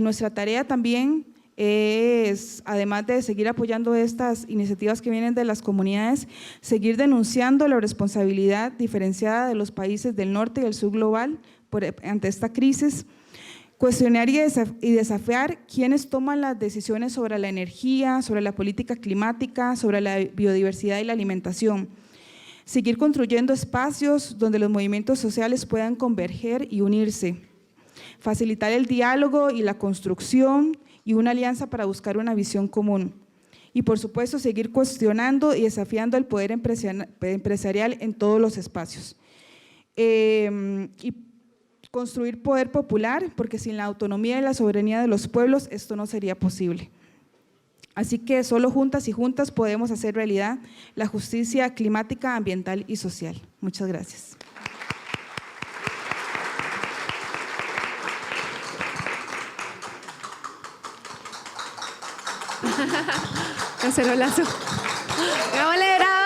nuestra tarea también es, además de seguir apoyando estas iniciativas que vienen de las comunidades, seguir denunciando la responsabilidad diferenciada de los países del norte y del sur global ante esta crisis, cuestionar y desafiar quienes toman las decisiones sobre la energía, sobre la política climática, sobre la biodiversidad y la alimentación. Seguir construyendo espacios donde los movimientos sociales puedan converger y unirse. Facilitar el diálogo y la construcción y una alianza para buscar una visión común. Y por supuesto, seguir cuestionando y desafiando el poder empresarial en todos los espacios. Y construir poder popular, porque sin la autonomía y la soberanía de los pueblos esto no sería posible. Así que solo juntas y juntas podemos hacer realidad la justicia climática, ambiental y social. Muchas gracias. Cacerolazo. ¡Gámosle, bravo!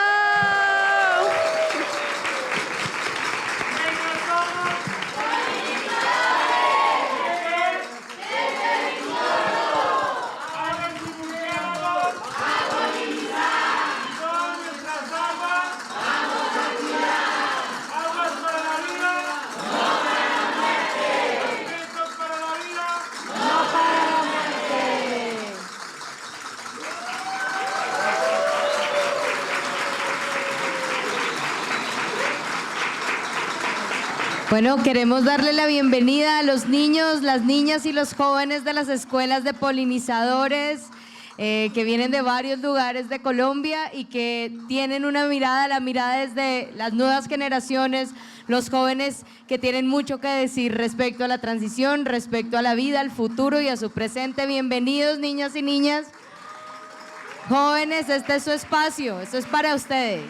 Bueno, queremos darle la bienvenida a los niños, las niñas y los jóvenes de las escuelas de polinizadores que vienen de varios lugares de Colombia y que tienen una mirada, la mirada es de las nuevas generaciones, los jóvenes que tienen mucho que decir respecto a la transición, respecto a la vida, al futuro y a su presente. Bienvenidos, niños y niñas. Jóvenes, este es su espacio, esto es para ustedes.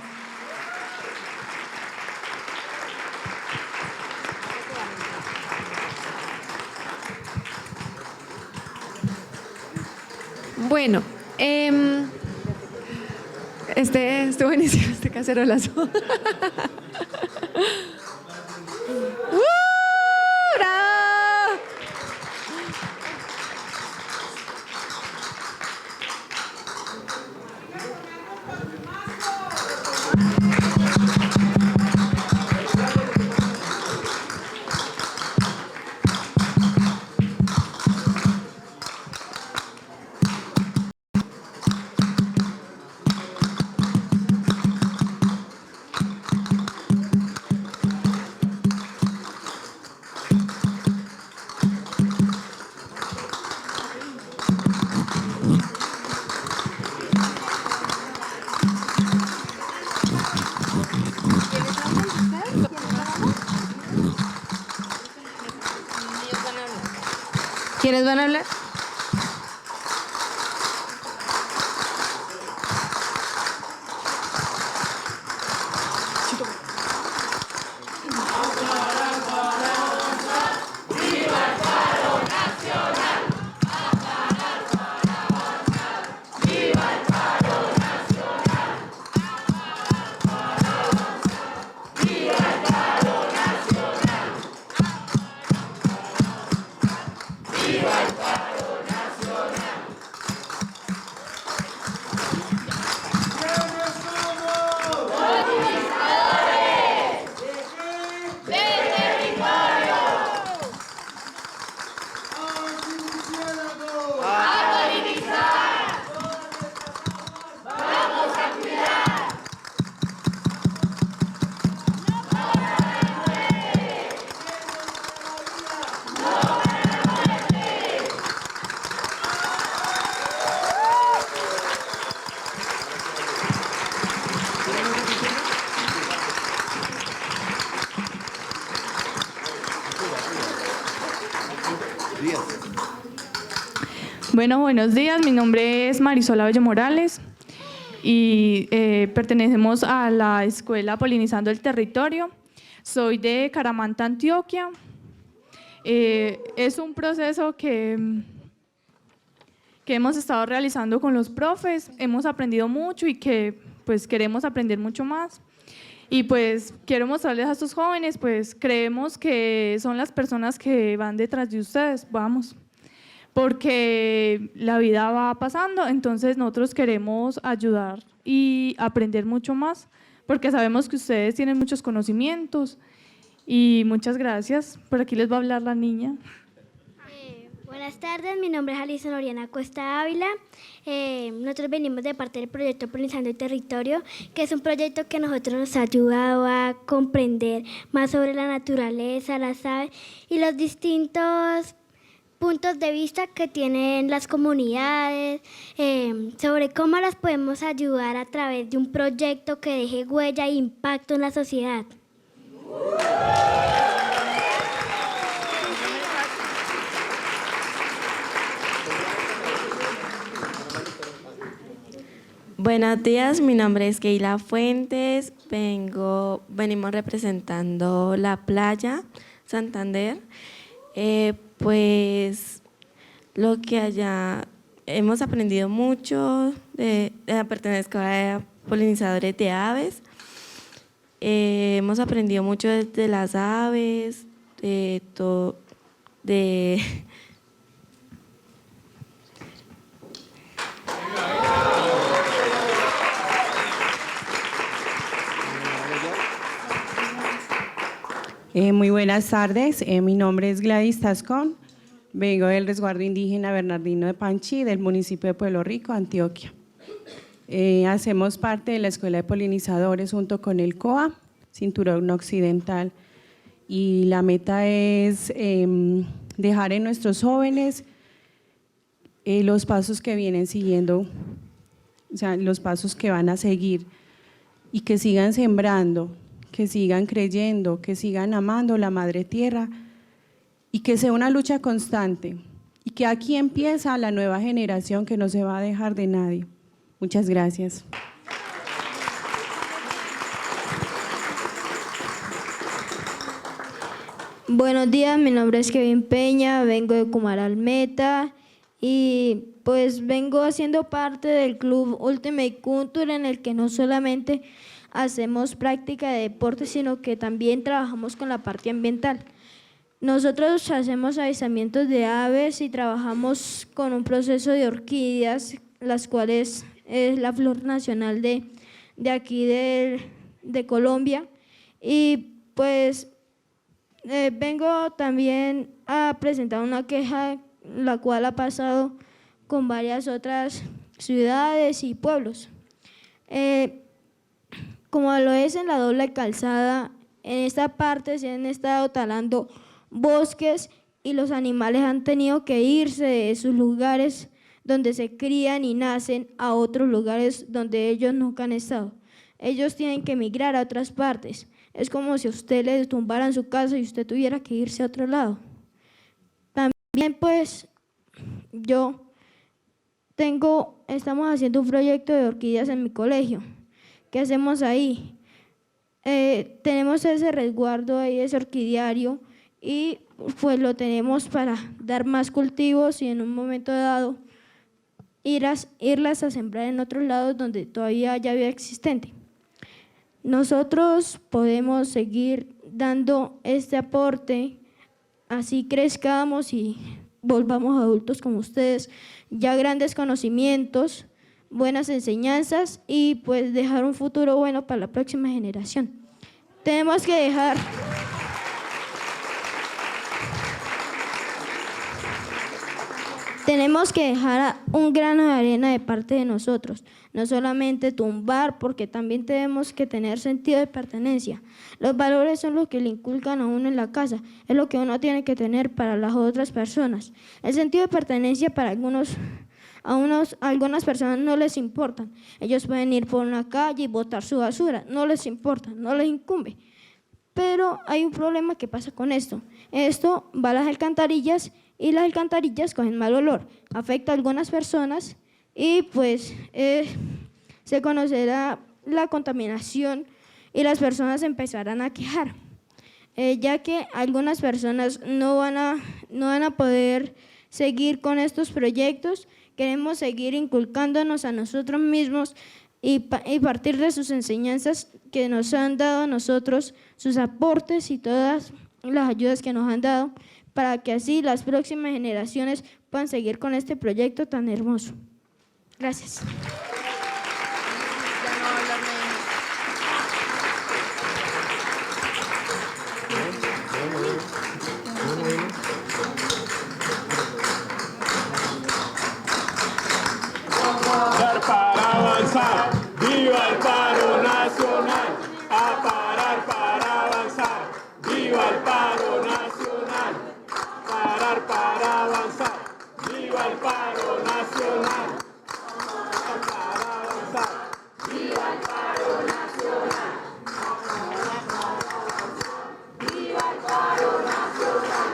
Bueno, buenísimo, este cacerolazo. ¡Bravo! ¿Quiénes van a hablar? Bueno, buenos días. Mi nombre es Marisol Abello Morales y pertenecemos a la Escuela Polinizando el Territorio. Soy de Caramanta, Antioquia. Es un proceso que hemos estado realizando con los profes. Hemos aprendido mucho y que pues queremos aprender mucho más. Y pues quiero mostrarles a estos jóvenes, pues creemos que son las personas que van detrás de ustedes, vamos. Porque la vida va pasando, entonces nosotros queremos ayudar y aprender mucho más, porque sabemos que ustedes tienen muchos conocimientos y muchas gracias. Por aquí les va a hablar la niña. Buenas tardes, mi nombre es Alison Oriana Cuesta Ávila. Nosotros venimos de parte del proyecto Polinizando el Territorio, que es un proyecto que a nosotros nos ha ayudado a comprender más sobre la naturaleza, las aves y los distintos puntos de vista que tienen las comunidades, sobre cómo las podemos ayudar a través de un proyecto que deje huella e impacto en la sociedad. Buenos días, mi nombre es Keila Fuentes, venimos representando la playa Santander. Pues lo que allá hemos aprendido mucho, pertenezco a polinizadores de aves, hemos aprendido mucho de las aves, de todo, Muy buenas tardes, mi nombre es Gladys Tascón, vengo del resguardo indígena Bernardino de Panchi, del municipio de Pueblo Rico, Antioquia. Hacemos parte de la Escuela de Polinizadores junto con el COA, Cinturón Occidental. y la meta es dejar en nuestros jóvenes los pasos que vienen siguiendo, o sea, los pasos que van a seguir y que sigan sembrando, que sigan creyendo, que sigan amando la Madre Tierra y que sea una lucha constante y que aquí empieza la nueva generación que no se va a dejar de nadie. Muchas gracias. Buenos días, mi nombre es Kevin Peña, vengo de Cumaral Meta y pues vengo haciendo parte del club Ultimate Culture, en el que no solamente hacemos práctica de deporte, sino que también trabajamos con la parte ambiental. Nosotros hacemos avistamientos de aves y trabajamos con un proceso de orquídeas, las cuales es la flor nacional de aquí de Colombia. Y pues vengo también a presentar una queja, la cual ha pasado con varias otras ciudades y pueblos. Como lo es en la doble calzada, en esta parte se han estado talando bosques y los animales han tenido que irse de sus lugares donde se crían y nacen a otros lugares donde ellos nunca han estado. Ellos tienen que emigrar a otras partes. Es como si a usted le tumbaran su casa y usted tuviera que irse a otro lado. También pues estamos haciendo un proyecto de orquídeas en mi colegio. ¿Qué hacemos ahí? Tenemos ese resguardo ahí, ese orquidiario, y pues lo tenemos para dar más cultivos y en un momento dado irlas a sembrar en otros lados donde todavía haya vida existente. Nosotros podemos seguir dando este aporte, así crezcamos y volvamos adultos como ustedes, ya grandes conocimientos, buenas enseñanzas y pues dejar un futuro bueno para la próxima generación. Tenemos que dejar un grano de arena de parte de nosotros, no solamente tumbar, porque también tenemos que tener sentido de pertenencia. Los valores son los que le inculcan a uno en la casa, es lo que uno tiene que tener para las otras personas. El sentido de pertenencia para algunas personas no les importa. Ellos pueden ir por una calle y botar su basura, no les importa, no les incumbe. Pero hay un problema que pasa con esto. Esto va a las alcantarillas y las alcantarillas cogen mal olor. Afecta a algunas personas y pues se conocerá la contaminación y las personas empezarán a quejar, ya que algunas personas no van a poder seguir con estos proyectos. Queremos seguir inculcándonos a nosotros mismos y partir de sus enseñanzas que nos han dado a nosotros, sus aportes y todas las ayudas que nos han dado, para que así las próximas generaciones puedan seguir con este proyecto tan hermoso. Gracias. Para avanzar, viva el paro nacional, a parar para avanzar, viva el paro nacional, parar para avanzar, viva el paro nacional, parar para avanzar, viva el paro nacional, parar para avanzar, viva el paro nacional.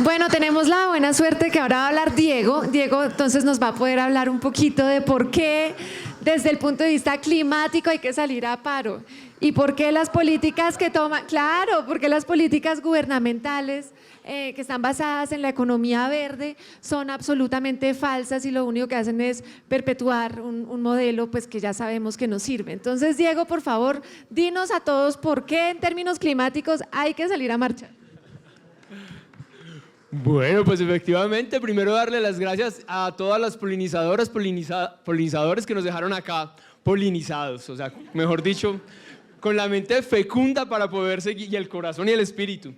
Bueno, tenemos la buena suerte que ahora va a hablar Diego. Diego entonces nos va a poder hablar un poquito de por qué desde el punto de vista climático hay que salir a paro y por qué las políticas que toman, claro, por qué las políticas gubernamentales que están basadas en la economía verde son absolutamente falsas y lo único que hacen es perpetuar un modelo pues, que ya sabemos que no sirve. Entonces, Diego, por favor, dinos a todos por qué en términos climáticos hay que salir a marchar. Bueno, pues efectivamente, primero darle las gracias a todas las polinizadoras, polinizadores que nos dejaron acá polinizados, o sea, mejor dicho, con la mente fecunda para poder seguir, y el corazón y el espíritu.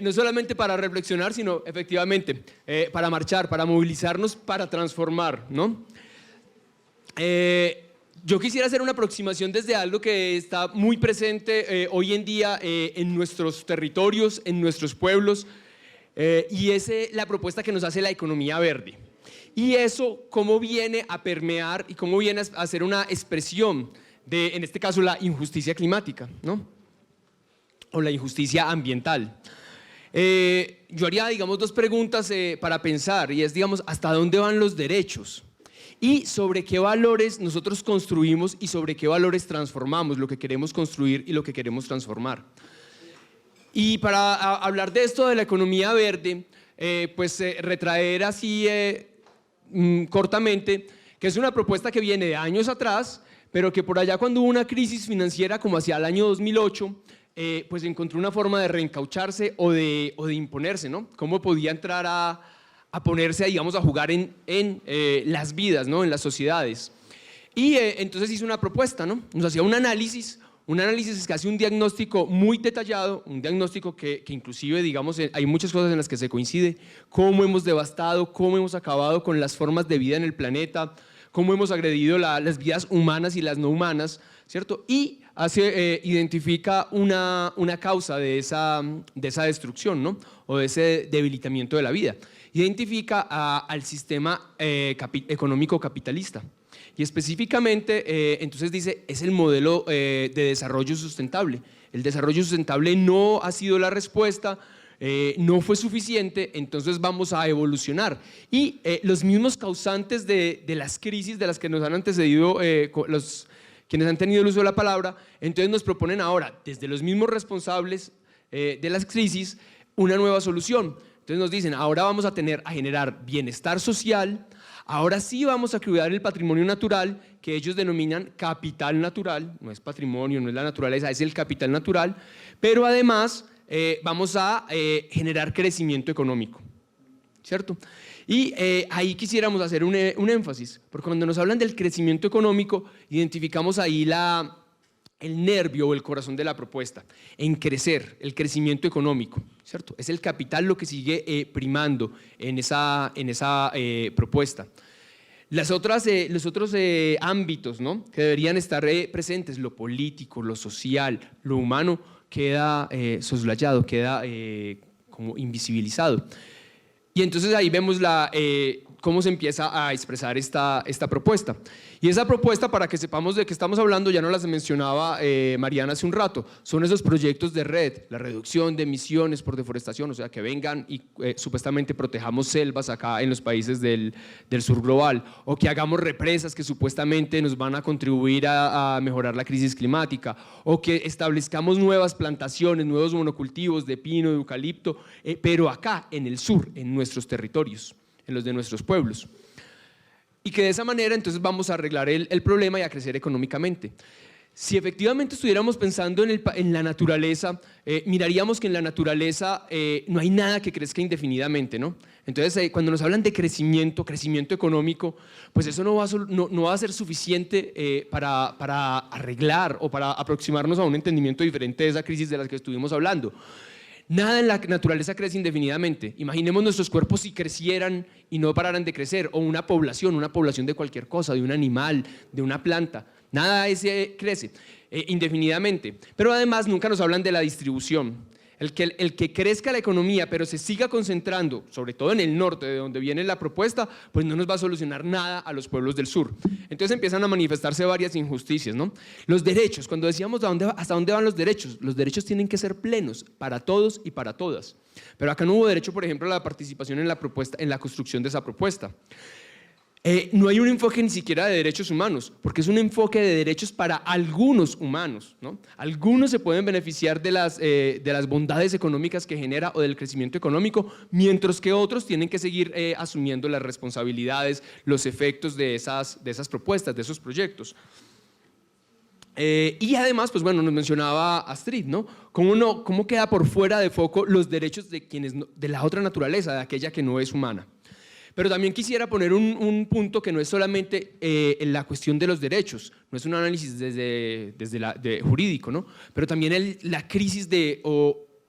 No solamente para reflexionar, sino efectivamente para marchar, para movilizarnos, para transformar, ¿no? Yo quisiera hacer una aproximación desde algo que está muy presente hoy en día en nuestros territorios, en nuestros pueblos, y es la propuesta que nos hace la economía verde. Y eso, cómo viene a permear y cómo viene a ser una expresión de, en este caso, la injusticia climática, ¿no? O la injusticia ambiental. Yo haría, digamos, dos preguntas para pensar, y es, digamos, ¿hasta dónde van los derechos? Y sobre qué valores nosotros construimos y sobre qué valores transformamos lo que queremos construir y lo que queremos transformar. Y para hablar de esto de la economía verde, pues retraer así cortamente, que es una propuesta que viene de años atrás, pero que por allá cuando hubo una crisis financiera como hacia el año 2008, pues encontró una forma de reencaucharse o de imponerse, ¿no? Cómo podía entrar a ponerse, digamos, a jugar en las vidas, ¿no? En las sociedades. Y entonces hizo una propuesta, ¿no? Nos hacía un análisis que hace un diagnóstico muy detallado, un diagnóstico que inclusive, digamos, hay muchas cosas en las que se coincide, cómo hemos devastado, cómo hemos acabado con las formas de vida en el planeta, cómo hemos agredido las vidas humanas y las no humanas, ¿cierto? Y identifica una causa de esa destrucción, ¿no? O de ese debilitamiento de la vida. Identifica al sistema económico capitalista. Y específicamente, entonces dice, es el modelo de desarrollo sustentable. El desarrollo sustentable no ha sido la respuesta, no fue suficiente, entonces vamos a evolucionar. Y los mismos causantes de las crisis de las que nos han antecedido quienes han tenido el uso de la palabra, entonces nos proponen ahora, desde los mismos responsables de las crisis, una nueva solución. Entonces nos dicen, ahora vamos a generar bienestar social, ahora sí vamos a cuidar el patrimonio natural, que ellos denominan capital natural, no es patrimonio, no es la naturaleza, es el capital natural, pero además vamos a generar crecimiento económico, ¿cierto? Y ahí quisiéramos hacer un énfasis, porque cuando nos hablan del crecimiento económico, identificamos ahí el nervio o el corazón de la propuesta, en crecer, el crecimiento económico, ¿cierto? Es el capital lo que sigue primando en esa propuesta. Los otros ámbitos, ¿no? Que deberían estar presentes, lo político, lo social, lo humano, queda soslayado, queda como invisibilizado. Y entonces ahí vemos cómo se empieza a expresar esta propuesta. Y esa propuesta, para que sepamos de qué estamos hablando, ya nos las mencionaba Mariana hace un rato, son esos proyectos de red, la reducción de emisiones por deforestación, o sea, que vengan y supuestamente protejamos selvas acá en los países del sur global, o que hagamos represas que supuestamente nos van a contribuir a mejorar la crisis climática, o que establezcamos nuevas plantaciones, nuevos monocultivos de pino, de eucalipto, pero acá en el sur, en nuestros territorios, en los de nuestros pueblos. Y que de esa manera entonces vamos a arreglar el problema y a crecer económicamente. Si efectivamente estuviéramos pensando en la naturaleza, miraríamos que en la naturaleza no hay nada que crezca indefinidamente, ¿no? Entonces, cuando nos hablan de crecimiento económico, pues eso no va a ser suficiente para arreglar o para aproximarnos a un entendimiento diferente de esa crisis de la que estuvimos hablando. Nada en la naturaleza crece indefinidamente. Imaginemos nuestros cuerpos si crecieran y no pararan de crecer, o una población de cualquier cosa, de un animal, de una planta. Nada ese crece indefinidamente. Pero además nunca nos hablan de la distribución. El que crezca la economía, pero se siga concentrando, sobre todo en el norte, de donde viene la propuesta, pues no nos va a solucionar nada a los pueblos del sur. Entonces empiezan a manifestarse varias injusticias, ¿no? Los derechos, cuando decíamos hasta dónde van los derechos tienen que ser plenos para todos y para todas. Pero acá no hubo derecho, por ejemplo, a la participación en la construcción de esa propuesta. No hay un enfoque ni siquiera de derechos humanos, porque es un enfoque de derechos para algunos humanos, ¿no? Algunos se pueden beneficiar de las bondades económicas que genera o del crecimiento económico, mientras que otros tienen que seguir asumiendo las responsabilidades, los efectos de esas propuestas, de esos proyectos. Y además, pues bueno, nos mencionaba Astrid, ¿no? ¿Cómo queda por fuera de foco los derechos de la otra naturaleza, de aquella que no es humana? Pero también quisiera poner un punto que no es solamente en la cuestión de los derechos, no es un análisis desde jurídico, ¿no? Pero también la crisis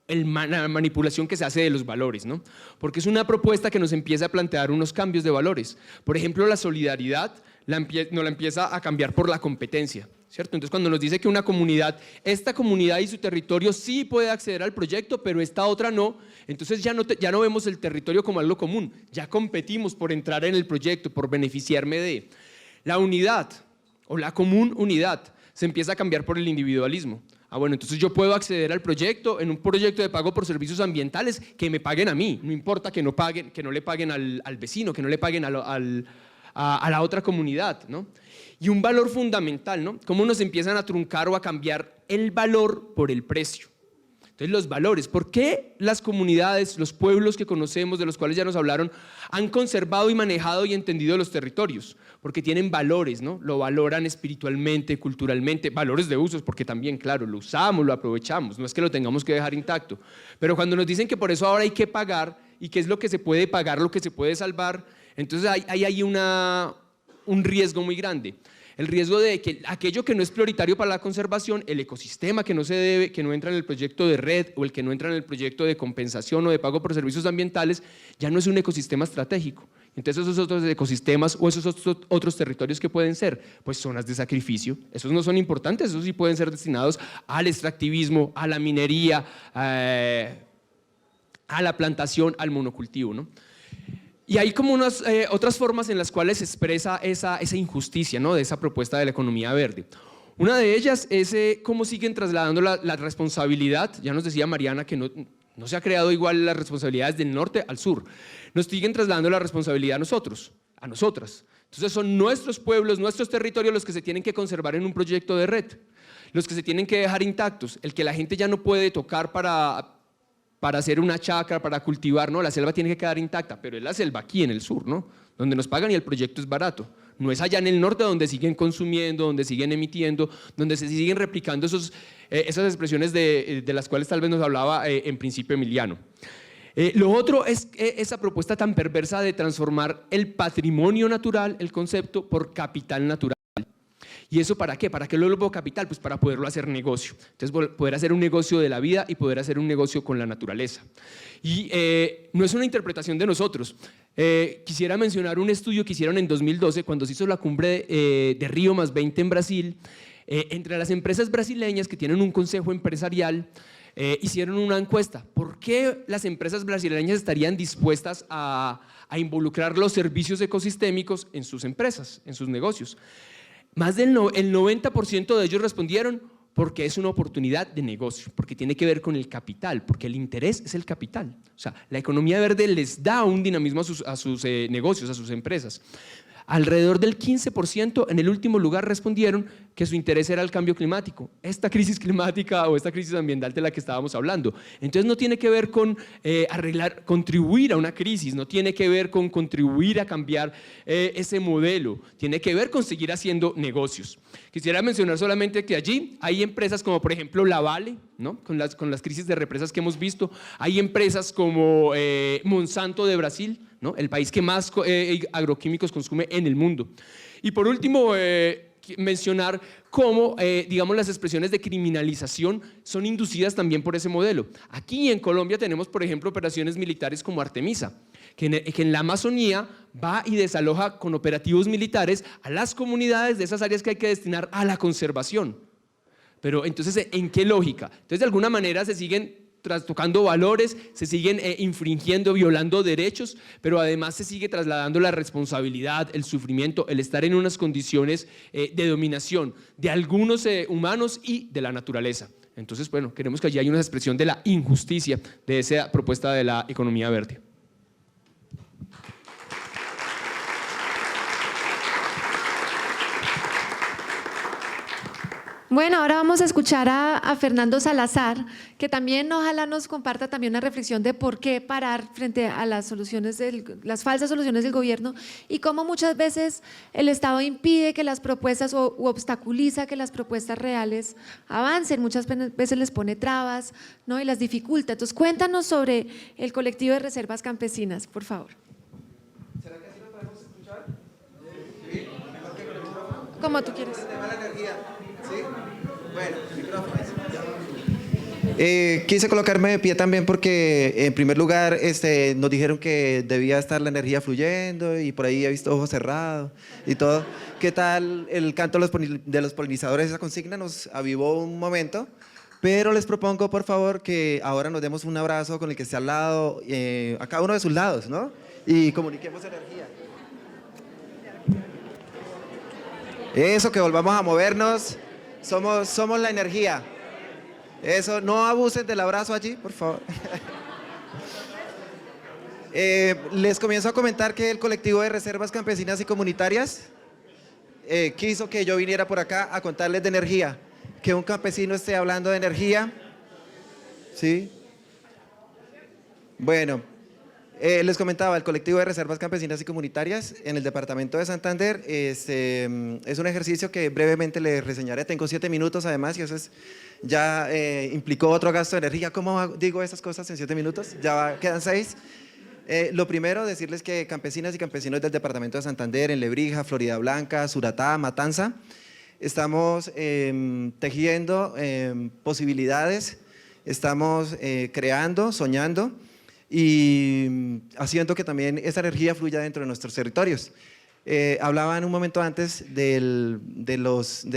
la manipulación que se hace de los valores, ¿no? Porque es una propuesta que nos empieza a plantear unos cambios de valores. Por ejemplo, la solidaridad nos la empieza a cambiar por la competencia, ¿cierto? Entonces, cuando nos dice que esta comunidad y su territorio sí puede acceder al proyecto, pero esta otra no, entonces ya no vemos el territorio como algo común, ya competimos por entrar en el proyecto, por beneficiarme de. La unidad o la común unidad se empieza a cambiar por el individualismo. Bueno, entonces yo puedo acceder al proyecto, en un proyecto de pago por servicios ambientales, que me paguen a mí, no importa que no le paguen al vecino, que no le paguen a la otra comunidad, ¿no? Y un valor fundamental, ¿no? Cómo nos empiezan a truncar o a cambiar el valor por el precio. Entonces, los valores, ¿por qué las comunidades, los pueblos que conocemos, de los cuales ya nos hablaron, han conservado y manejado y entendido los territorios? Porque tienen valores, ¿no? Lo valoran espiritualmente, culturalmente, valores de usos, porque también, claro, lo usamos, lo aprovechamos, no es que lo tengamos que dejar intacto. Pero cuando nos dicen que por eso ahora hay que pagar, y qué es lo que se puede pagar, lo que se puede salvar, entonces hay ahí un riesgo muy grande. El riesgo de que aquello que no es prioritario para la conservación, el ecosistema que no entra en el proyecto de red o el que no entra en el proyecto de compensación o de pago por servicios ambientales, ya no es un ecosistema estratégico. Entonces esos otros ecosistemas o esos otros territorios que pueden ser, pues zonas de sacrificio, esos no son importantes, esos sí pueden ser destinados al extractivismo, a la minería, a la plantación, al monocultivo, ¿no? Y hay como otras formas en las cuales se expresa esa injusticia, ¿no? De esa propuesta de la economía verde. Una de ellas es cómo siguen trasladando la responsabilidad. Ya nos decía Mariana que no se ha creado igual las responsabilidades del norte al sur. Nos siguen trasladando la responsabilidad a nosotros, a nosotras. Entonces son nuestros pueblos, nuestros territorios los que se tienen que conservar en un proyecto de red, los que se tienen que dejar intactos, el que la gente ya no puede tocar para hacer una chacra, para cultivar, ¿no? La selva tiene que quedar intacta, pero es la selva aquí en el sur, ¿no? Donde nos pagan y el proyecto es barato. No es allá en el norte donde siguen consumiendo, donde siguen emitiendo, donde se siguen replicando esas expresiones de las cuales tal vez nos hablaba en principio Emiliano. Lo otro es esa propuesta tan perversa de transformar el patrimonio natural, el concepto, por capital natural. ¿Y eso para qué? ¿Para qué lo vuelvo capital? Pues para poderlo hacer negocio. Entonces, poder hacer un negocio de la vida y poder hacer un negocio con la naturaleza. Y no es una interpretación de nosotros. Quisiera mencionar un estudio que hicieron en 2012, cuando se hizo la cumbre de Río +20 en Brasil. Entre las empresas brasileñas que tienen un consejo empresarial, hicieron una encuesta. ¿Por qué las empresas brasileñas estarían dispuestas a involucrar los servicios ecosistémicos en sus empresas, en sus negocios? Más del 90% de ellos respondieron porque es una oportunidad de negocio, porque tiene que ver con el capital, porque el interés es el capital. O sea, la economía verde les da un dinamismo a sus negocios, a sus empresas. Alrededor del 15% en el último lugar respondieron que su interés era el cambio climático, esta crisis climática o esta crisis ambiental de la que estábamos hablando. Entonces no tiene que ver con contribuir a una crisis, no tiene que ver con contribuir a cambiar ese modelo, tiene que ver con seguir haciendo negocios. Quisiera mencionar solamente que allí hay empresas como por ejemplo La Vale, ¿no? con las crisis de represas que hemos visto, hay empresas como Monsanto de Brasil, ¿no? El país que más agroquímicos consume en el mundo. Y por último, mencionar cómo, digamos, las expresiones de criminalización son inducidas también por ese modelo. Aquí en Colombia tenemos, por ejemplo, operaciones militares como Artemisa, que en la Amazonía va y desaloja con operativos militares a las comunidades de esas áreas que hay que destinar a la conservación. Pero entonces, ¿en qué lógica? Entonces, de alguna manera se siguen trastocando valores, se siguen infringiendo, violando derechos, pero además se sigue trasladando la responsabilidad, el sufrimiento, el estar en unas condiciones de dominación de algunos humanos y de la naturaleza. Entonces, bueno, queremos que allí haya una expresión de la injusticia de esa propuesta de la economía verde. Bueno, ahora vamos a escuchar a Fernando Salazar, que también ojalá nos comparta también una reflexión de por qué parar frente a las las falsas soluciones del gobierno y cómo muchas veces el Estado impide que las propuestas u obstaculiza que las propuestas reales avancen, muchas veces les pone trabas, ¿no? Y las dificulta. Entonces, cuéntanos sobre el colectivo de reservas campesinas, por favor. ¿Será que así lo podemos escuchar? Como tú quieres. ¿Sí? Bueno, micrófonos. Quise colocarme de pie también porque, en primer lugar, nos dijeron que debía estar la energía fluyendo y por ahí he visto ojos cerrados y todo. ¿Qué tal el canto de los polinizadores? Esa consigna nos avivó un momento, pero les propongo, por favor, que ahora nos demos un abrazo con el que esté al lado, a cada uno de sus lados, ¿no? Y comuniquemos energía. Eso, que volvamos a movernos. Somos la energía. Eso, no abusen del abrazo allí, por favor. Les comienzo a comentar que el colectivo de reservas campesinas y comunitarias quiso que yo viniera por acá a contarles de energía. Que un campesino esté hablando de energía. ¿Sí? Bueno, les comentaba, el colectivo de reservas campesinas y comunitarias en el departamento de Santander es un ejercicio que brevemente les reseñaré. Tengo 7 minutos además y eso ya implicó otro gasto de energía. ¿Cómo digo esas cosas en 7 minutos? Quedan 6. Lo primero, decirles que campesinas y campesinos del departamento de Santander, en Lebrija, Florida Blanca, Suratá, Matanza, estamos tejiendo posibilidades, estamos creando, soñando y haciendo que también esa energía fluya dentro de nuestros territorios. Hablaba en un momento antes de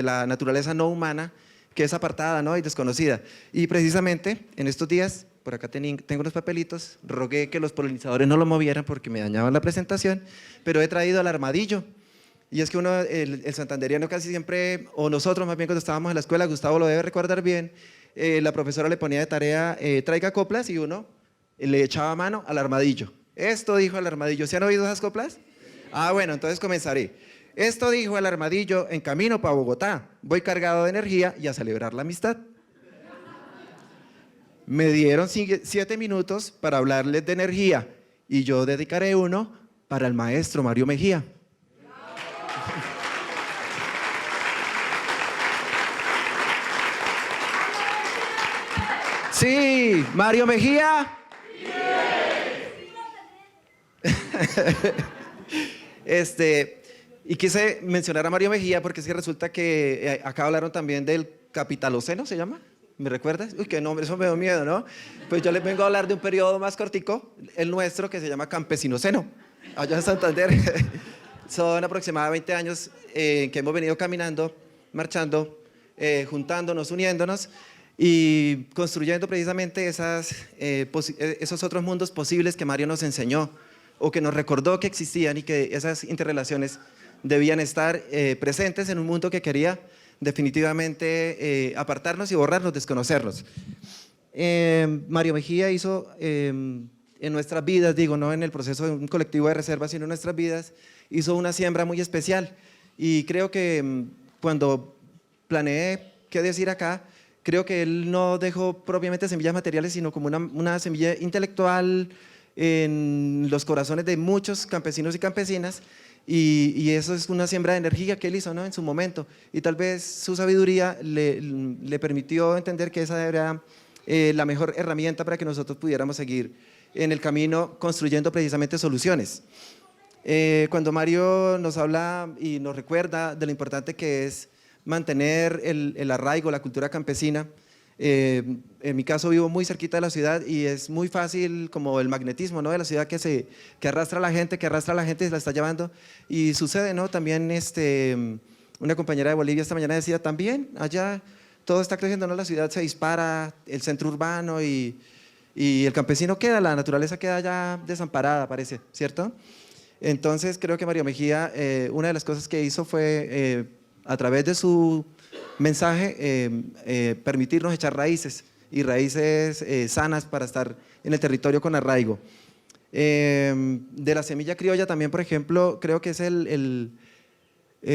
la naturaleza no humana, que es apartada, ¿no? Y desconocida. Y precisamente en estos días, por acá tengo unos papelitos, rogué que los polinizadores no lo movieran porque me dañaban la presentación, pero he traído al armadillo. Y es que el santanderiano casi siempre, o nosotros más bien cuando estábamos en la escuela, Gustavo lo debe recordar bien, la profesora le ponía de tarea, traiga coplas y uno le echaba mano al armadillo. Esto dijo el armadillo. ¿Se han oído esas coplas? Ah, bueno, entonces comenzaré. Esto dijo el armadillo en camino para Bogotá. Voy cargado de energía y a celebrar la amistad. Me dieron 7 minutos para hablarles de energía y yo dedicaré uno para el maestro Mario Mejía. Sí, Mario Mejía. Y quise mencionar a Mario Mejía porque es que resulta que acá hablaron también del capitaloceno, ¿se llama? ¿Me recuerdas? Uy, qué nombre, eso me da miedo, ¿no? Pues yo les vengo a hablar de un periodo más cortico, el nuestro, que se llama campesinoceno, allá en Santander. Son aproximadamente 20 años que hemos venido caminando, marchando, juntándonos, uniéndonos y construyendo precisamente esos otros mundos posibles que Mario nos enseñó o que nos recordó que existían y que esas interrelaciones debían estar presentes en un mundo que quería definitivamente apartarnos y borrarnos, desconocernos. Mario Mejía hizo en nuestras vidas, digo, no en el proceso de un colectivo de reservas, sino en nuestras vidas, hizo una siembra muy especial. Y creo que cuando planeé qué decir acá, creo que él no dejó propiamente semillas materiales, sino como una semilla intelectual en los corazones de muchos campesinos y campesinas, y eso es una siembra de energía que él hizo, ¿no? En su momento, y tal vez su sabiduría le permitió entender que esa era la mejor herramienta para que nosotros pudiéramos seguir en el camino construyendo precisamente soluciones. Cuando Mario nos habla y nos recuerda de lo importante que es mantener el arraigo, la cultura campesina. En mi caso vivo muy cerquita de la ciudad y es muy fácil como el magnetismo, ¿no? De la ciudad que arrastra a la gente, y se la está llevando. Y sucede, ¿no? También una compañera de Bolivia esta mañana decía, también allá todo está creciendo, ¿no? La ciudad se dispara, el centro urbano y el campesino queda, la naturaleza queda ya desamparada, parece, ¿cierto? Entonces creo que Mario Mejía, una de las cosas que hizo fue, a través de su mensaje, permitirnos echar raíces y raíces sanas para estar en el territorio con arraigo. De la semilla criolla también, por ejemplo, creo que es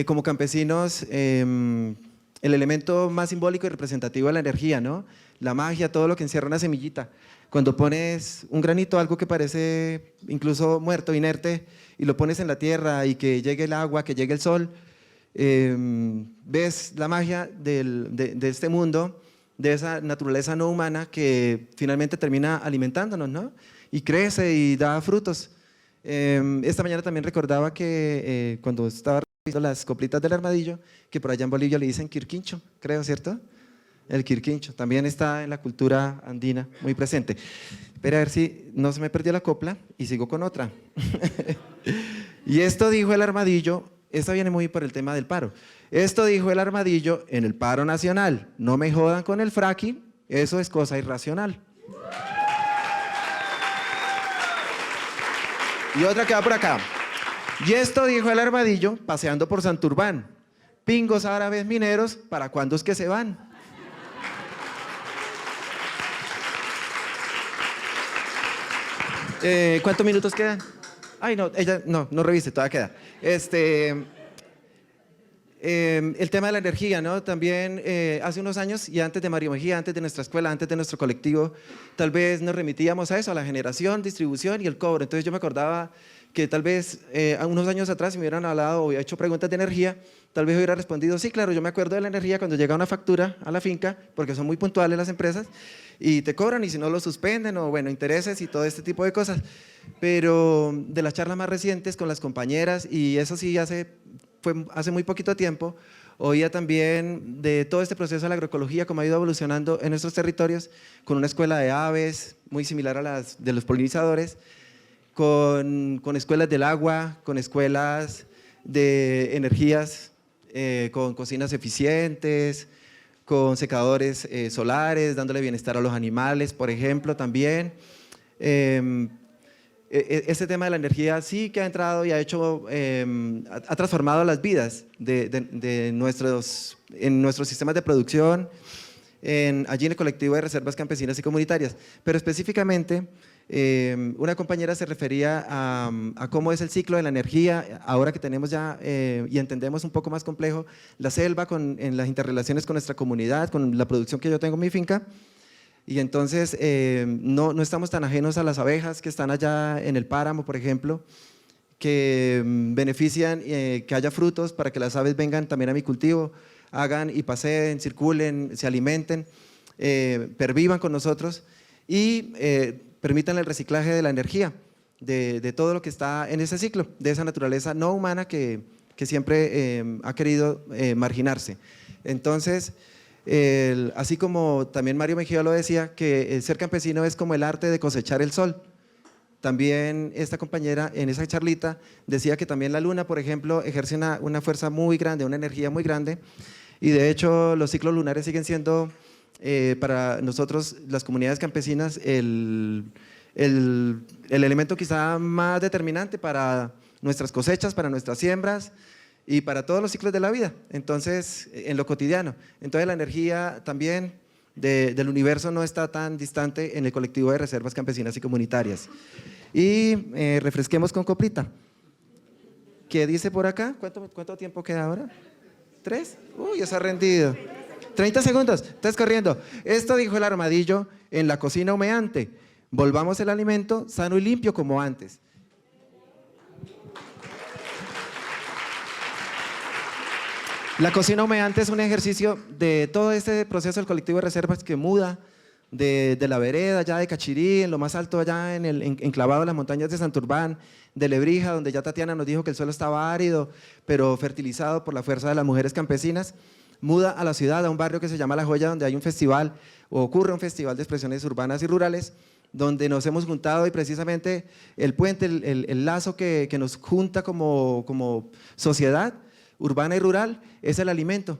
como campesinos elemento más simbólico y representativo de la energía, ¿no? La magia, todo lo que encierra una semillita. Cuando pones un granito, algo que parece incluso muerto, inerte, y lo pones en la tierra y que llegue el agua, que llegue el sol, ves la magia de este mundo, de esa naturaleza no humana que finalmente termina alimentándonos, ¿no? Y crece y da frutos. Esta mañana también recordaba que cuando estaba revisando las coplitas del armadillo, que por allá en Bolivia le dicen quirquincho, creo, ¿cierto? El quirquincho también está en la cultura andina muy presente. Espera a ver si no se me perdió la copla y sigo con otra. Y esto dijo el armadillo, esta viene muy por el tema del paro. Esto dijo el armadillo en el paro nacional: no me jodan con el fracking, eso es cosa irracional. Y otra que va por acá. Y esto dijo el armadillo paseando por Santurbán: pingos árabes mineros, ¿para cuándo es que se van? ¿Cuántos minutos quedan? Ay, no, ella no revise, todavía queda. El tema de la energía, ¿no? También hace unos años, y antes de Mario Mejía, antes de nuestra escuela, antes de nuestro colectivo, tal vez nos remitíamos a eso, a la generación, distribución y el cobro. Entonces yo me acordaba que tal vez unos años atrás, si me hubieran hablado o hubiera hecho preguntas de energía, tal vez hubiera respondido: sí, claro, yo me acuerdo de la energía cuando llega una factura a la finca, porque son muy puntuales las empresas, y te cobran, y si no lo suspenden, o bueno, intereses y todo este tipo de cosas. Pero de las charlas más recientes con las compañeras, y eso sí fue hace muy poquito tiempo, oía también de todo este proceso de la agroecología, cómo ha ido evolucionando en nuestros territorios, con una escuela de aves muy similar a las de los polinizadores, con escuelas del agua, con escuelas de energías, con cocinas eficientes, con secadores solares, dándole bienestar a los animales, por ejemplo, también. Este tema de la energía sí que ha entrado y ha hecho, ha transformado las vidas en nuestros sistemas de producción, allí en el colectivo de reservas campesinas y comunitarias. Pero específicamente, una compañera se refería a cómo es el ciclo de la energía, ahora que tenemos ya y entendemos un poco más complejo la selva en las interrelaciones con nuestra comunidad, con la producción que yo tengo en mi finca. Y entonces no estamos tan ajenos a las abejas que están allá en el páramo, por ejemplo, que benefician que haya frutos para que las aves vengan también a mi cultivo, hagan y paseen, circulen, se alimenten, pervivan con nosotros y permitan el reciclaje de la energía, de todo lo que está en ese ciclo, de esa naturaleza no humana que siempre ha querido marginarse. Entonces, así como también Mario Mejía lo decía, que el ser campesino es como el arte de cosechar el sol. También esta compañera en esa charlita decía que también la luna, por ejemplo, ejerce una fuerza muy grande, una energía muy grande, y de hecho los ciclos lunares siguen siendo para nosotros, las comunidades campesinas, el elemento quizá más determinante para nuestras cosechas, para nuestras siembras, y para todos los ciclos de la vida, entonces, en lo cotidiano. Entonces la energía también del universo no está tan distante en el colectivo de reservas campesinas y comunitarias. Y refresquemos con coplita. ¿Qué dice por acá? ¿Cuánto tiempo queda ahora? ¿3? Uy, ya se ha rendido. 30 segundos, estás corriendo. Esto dijo el armadillo en la cocina humeante: volvamos el alimento sano y limpio como antes. La cocina humeante es un ejercicio de todo este proceso del colectivo de reservas que muda de la vereda, allá de Cachirí, en lo más alto allá enclavado en las montañas de Santurbán, de Lebrija, donde ya Tatiana nos dijo que el suelo estaba árido, pero fertilizado por la fuerza de las mujeres campesinas, muda a la ciudad, a un barrio que se llama La Joya, donde hay un festival, o ocurre un festival de expresiones urbanas y rurales, donde nos hemos juntado, y precisamente el puente, el lazo que nos junta como sociedad urbana y rural es el alimento.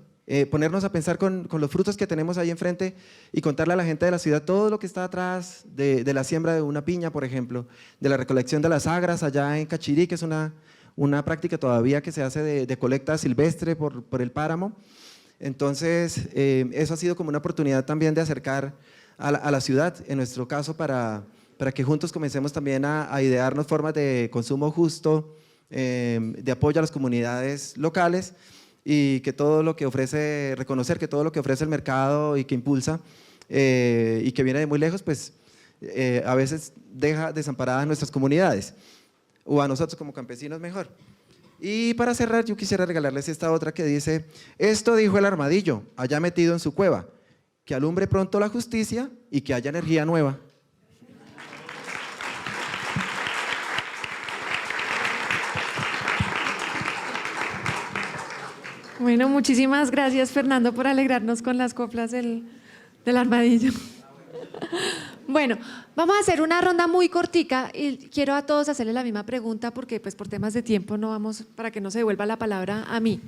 Ponernos a pensar con los frutos que tenemos ahí enfrente y contarle a la gente de la ciudad todo lo que está atrás de la siembra de una piña, por ejemplo, de la recolección de las agras allá en Cachirí, que es una práctica todavía que se hace de colecta silvestre por el páramo. Entonces, eso ha sido como una oportunidad también de acercar a la ciudad, en nuestro caso, para que juntos comencemos también a idearnos formas de consumo justo, de apoyo a las comunidades locales, y que todo lo que ofrece, reconocer que todo lo que ofrece el mercado y que impulsa y que viene de muy lejos, pues a veces deja desamparadas nuestras comunidades, o a nosotros como campesinos mejor. Y para cerrar, yo quisiera regalarles esta otra que dice: esto dijo el armadillo, allá metido en su cueva, que alumbre pronto la justicia y que haya energía nueva. Bueno, muchísimas gracias, Fernando, por alegrarnos con las coplas del armadillo. Bueno, vamos a hacer una ronda muy cortica y quiero a todos hacerles la misma pregunta porque pues por temas de tiempo no vamos, para que no se devuelva la palabra a mí.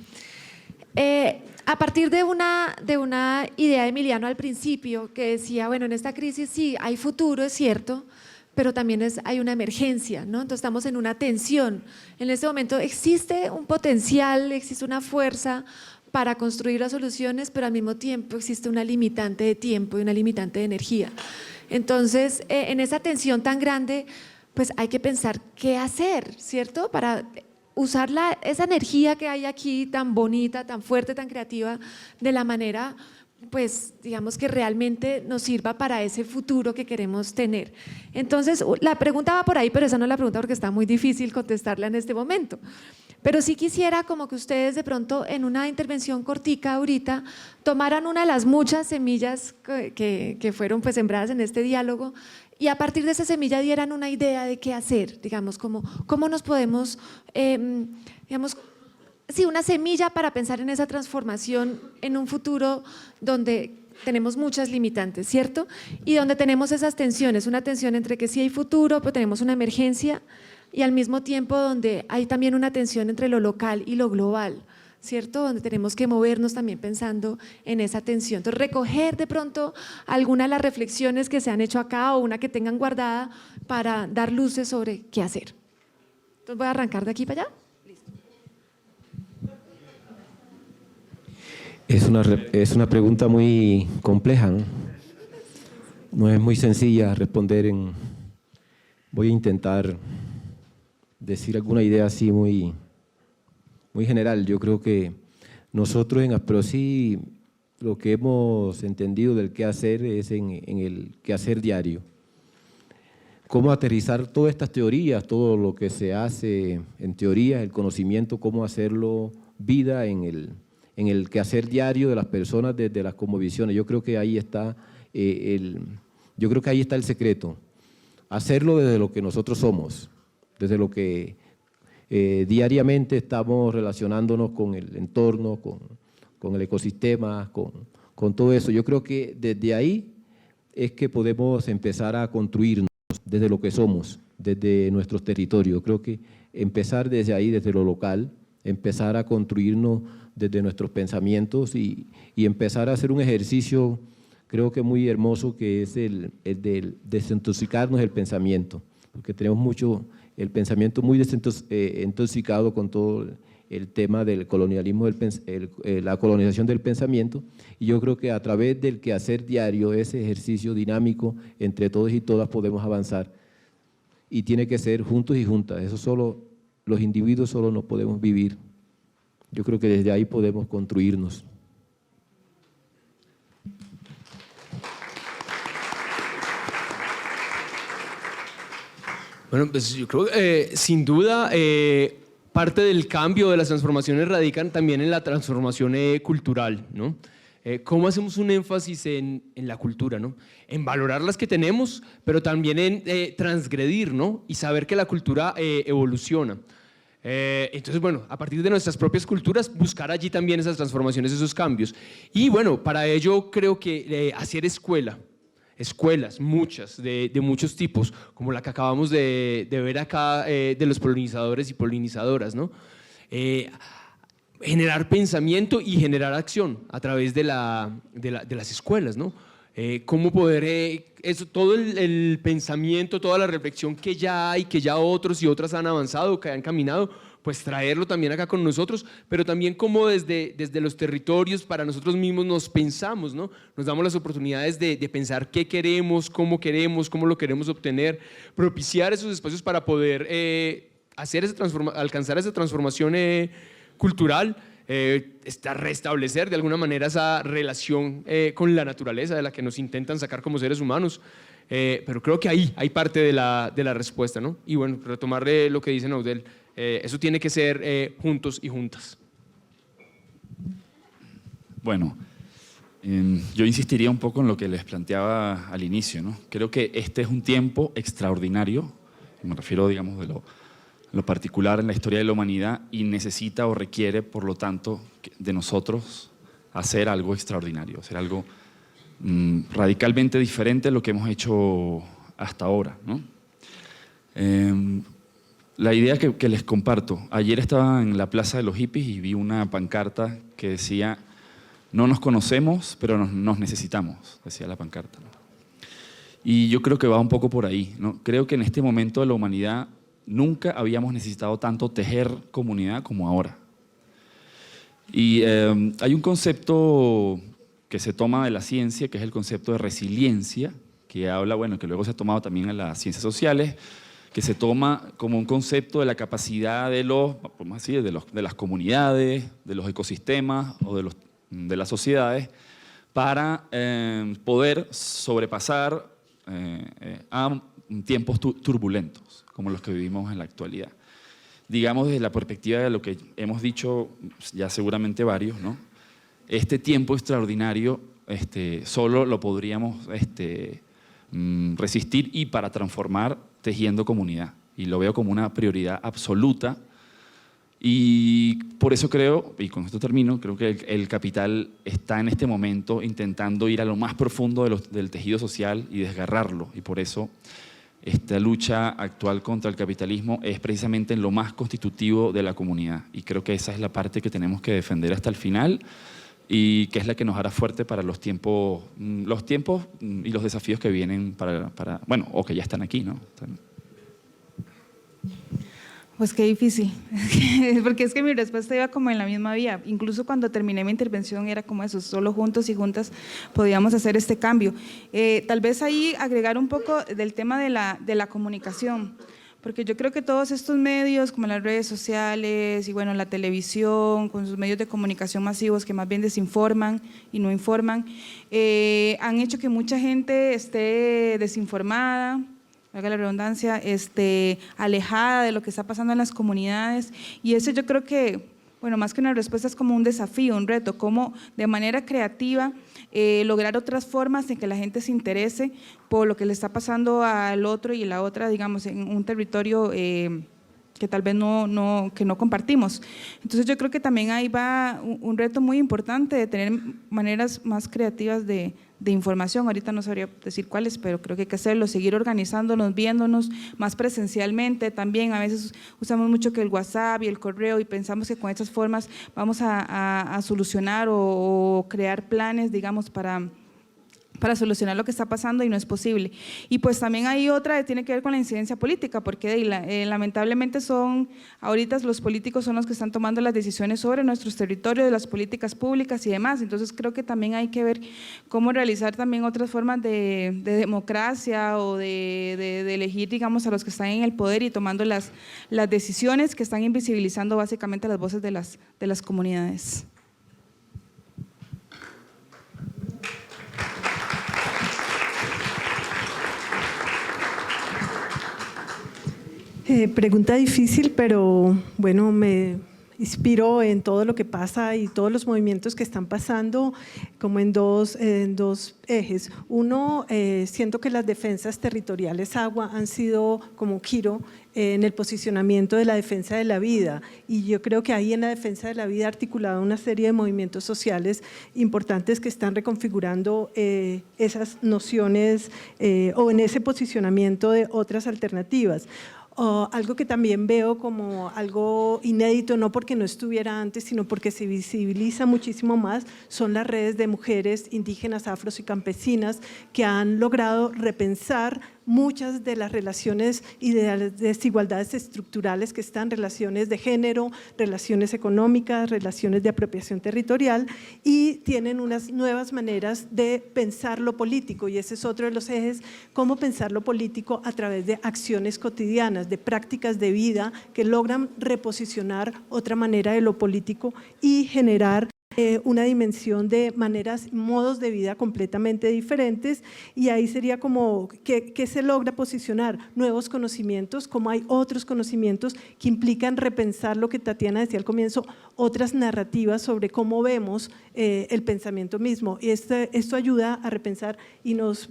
A partir de una idea de Emiliano al principio que decía, bueno, en esta crisis sí hay futuro, es cierto, pero también hay una emergencia, ¿no? Entonces estamos en una tensión. En este momento existe un potencial, existe una fuerza para construir las soluciones, pero al mismo tiempo existe una limitante de tiempo y una limitante de energía. Entonces, en esa tensión tan grande, pues hay que pensar qué hacer, ¿cierto? Para usar esa energía que hay aquí tan bonita, tan fuerte, tan creativa, de la manera, pues digamos que realmente nos sirva para ese futuro que queremos tener. Entonces, la pregunta va por ahí, pero esa no es la pregunta porque está muy difícil contestarla en este momento. Pero sí quisiera como que ustedes de pronto en una intervención cortica ahorita tomaran una de las muchas semillas que fueron pues sembradas en este diálogo y a partir de esa semilla dieran una idea de qué hacer, digamos, cómo nos podemos, digamos, sí, una semilla para pensar en esa transformación en un futuro donde tenemos muchas limitantes, ¿cierto? Y donde tenemos esas tensiones, una tensión entre que sí hay futuro, pero tenemos una emergencia y al mismo tiempo donde hay también una tensión entre lo local y lo global, ¿cierto? Donde tenemos que movernos también pensando en esa tensión. Entonces, recoger de pronto alguna de las reflexiones que se han hecho acá o una que tengan guardada para dar luces sobre qué hacer. Entonces, voy a arrancar de aquí para allá. Es una pregunta muy compleja, ¿no? No es muy sencilla responder Voy a intentar decir alguna idea así muy general. Yo creo que nosotros en ASPROSI lo que hemos entendido del qué hacer es en el qué hacer diario. Cómo aterrizar todas estas teorías, todo lo que se hace en teoría, el conocimiento, cómo hacerlo vida en el quehacer diario de las personas desde las cosmovisiones. Yo creo que ahí está el secreto. Hacerlo desde lo que nosotros somos, desde lo que diariamente estamos relacionándonos con el entorno, con el ecosistema, con todo eso. Yo creo que desde ahí es que podemos empezar a construirnos desde lo que somos, desde nuestros territorios. Creo que empezar desde ahí, desde lo local, empezar a construirnos desde nuestros pensamientos y empezar a hacer un ejercicio, creo que muy hermoso, que es el de desintoxicarnos del pensamiento, porque tenemos mucho el pensamiento muy intoxicado con todo el tema del colonialismo, la colonización del pensamiento, y yo creo que a través del quehacer diario, ese ejercicio dinámico entre todos y todas podemos avanzar, y tiene que ser juntos y juntas. Eso solo, los individuos solo no podemos vivir. Yo creo que desde ahí podemos construirnos. Bueno, pues yo creo que sin duda parte del cambio de las transformaciones radican también en la transformación cultural, ¿no? ¿Cómo hacemos un énfasis en la cultura, ¿no? En valorar las que tenemos, pero también en transgredir, ¿no? Y saber que la cultura evoluciona. Entonces, bueno, a partir de nuestras propias culturas, buscar allí también esas transformaciones, esos cambios. Y bueno, para ello creo que hacer escuelas, muchas, de muchos tipos, como la que acabamos de ver acá de los polinizadores y polinizadoras, ¿no? Generar pensamiento y generar acción a través de las escuelas, ¿no? Cómo poder, todo el pensamiento, toda la reflexión que ya hay, que ya otros y otras han avanzado, que han caminado, pues traerlo también acá con nosotros, pero también cómo desde los territorios para nosotros mismos nos pensamos, ¿no? Nos damos las oportunidades de pensar qué queremos, cómo lo queremos obtener, propiciar esos espacios para poder alcanzar esa transformación cultural restablecer de alguna manera esa relación con la naturaleza de la que nos intentan sacar como seres humanos. Pero creo que ahí hay parte de la respuesta, ¿no? Y bueno, retomar lo que dice Naudel, eso tiene que ser juntos y juntas. Bueno, yo insistiría un poco en lo que les planteaba al inicio, ¿no? Creo que este es un tiempo extraordinario, me refiero, digamos, de lo particular en la historia de la humanidad, y necesita o requiere, por lo tanto, de nosotros hacer algo extraordinario, hacer algo radicalmente diferente a lo que hemos hecho hasta ahora, ¿no? La idea que les comparto, ayer estaba en la Plaza de los Hippies y vi una pancarta que decía: no nos conocemos, pero nos necesitamos, decía la pancarta, ¿no? Y yo creo que va un poco por ahí, ¿no? Creo que en este momento de la humanidad nunca habíamos necesitado tanto tejer comunidad como ahora. Y hay un concepto que se toma de la ciencia, que es el concepto de resiliencia, que habla, bueno, que luego se ha tomado también en las ciencias sociales, que se toma como un concepto de la capacidad de las comunidades, de los ecosistemas o de las sociedades para poder sobrepasar a tiempos turbulentos como los que vivimos en la actualidad. Digamos, desde la perspectiva de lo que hemos dicho ya seguramente varios, ¿no? Este tiempo extraordinario solo lo podríamos resistir y para transformar tejiendo comunidad, y lo veo como una prioridad absoluta. Y por eso creo, y con esto termino, creo que el capital está en este momento intentando ir a lo más profundo del tejido social y desgarrarlo, y por eso esta lucha actual contra el capitalismo es precisamente en lo más constitutivo de la comunidad, y creo que esa es la parte que tenemos que defender hasta el final y que es la que nos hará fuerte para los tiempos y los desafíos que vienen bueno, o que ya están aquí, ¿no? Pues qué difícil, porque es que mi respuesta iba como en la misma vía. Incluso cuando terminé mi intervención era como eso, solo juntos y juntas podíamos hacer este cambio. Tal vez ahí agregar un poco del tema de la comunicación, porque yo creo que todos estos medios como las redes sociales y bueno, la televisión, con sus medios de comunicación masivos que más bien desinforman y no informan, han hecho que mucha gente esté desinformada, valga la redundancia, alejada de lo que está pasando en las comunidades, y eso yo creo que, bueno, más que una respuesta es como un desafío, un reto, cómo de manera creativa lograr otras formas en que la gente se interese por lo que le está pasando al otro y la otra, digamos, en un territorio que tal vez no compartimos. Entonces yo creo que también ahí va un reto muy importante de tener maneras más creativas de información. Ahorita no sabría decir cuáles, pero creo que hay que hacerlo, seguir organizándonos, viéndonos más presencialmente también. A veces usamos mucho que el WhatsApp y el correo y pensamos que con estas formas vamos a solucionar o crear planes, digamos, para solucionar lo que está pasando, y no es posible. Y pues también hay otra que tiene que ver con la incidencia política, porque lamentablemente ahorita los políticos son los que están tomando las decisiones sobre nuestros territorios, de las políticas públicas y demás. Entonces creo que también hay que ver cómo realizar también otras formas de democracia o de elegir, digamos, a los que están en el poder y tomando las decisiones que están invisibilizando básicamente las voces de las comunidades. Pregunta difícil, pero bueno, me inspiro en todo lo que pasa y todos los movimientos que están pasando como en dos ejes. Uno, siento que las defensas territoriales agua han sido como un giro en el posicionamiento de la defensa de la vida, y yo creo que ahí en la defensa de la vida articulado una serie de movimientos sociales importantes que están reconfigurando esas nociones o en ese posicionamiento de otras alternativas. Algo que también veo como algo inédito, no porque no estuviera antes, sino porque se visibiliza muchísimo más, son las redes de mujeres indígenas, afros y campesinas que han logrado repensar muchas de las relaciones y de las desigualdades estructurales que están, relaciones de género, relaciones económicas, relaciones de apropiación territorial, y tienen unas nuevas maneras de pensar lo político, y ese es otro de los ejes, cómo pensar lo político a través de acciones cotidianas, de prácticas de vida que logran reposicionar otra manera de lo político y generar una dimensión de maneras, modos de vida completamente diferentes, y ahí sería como que se logra posicionar nuevos conocimientos, como hay otros conocimientos que implican repensar lo que Tatiana decía al comienzo, otras narrativas sobre cómo vemos el pensamiento mismo. Y esto ayuda a repensar y nos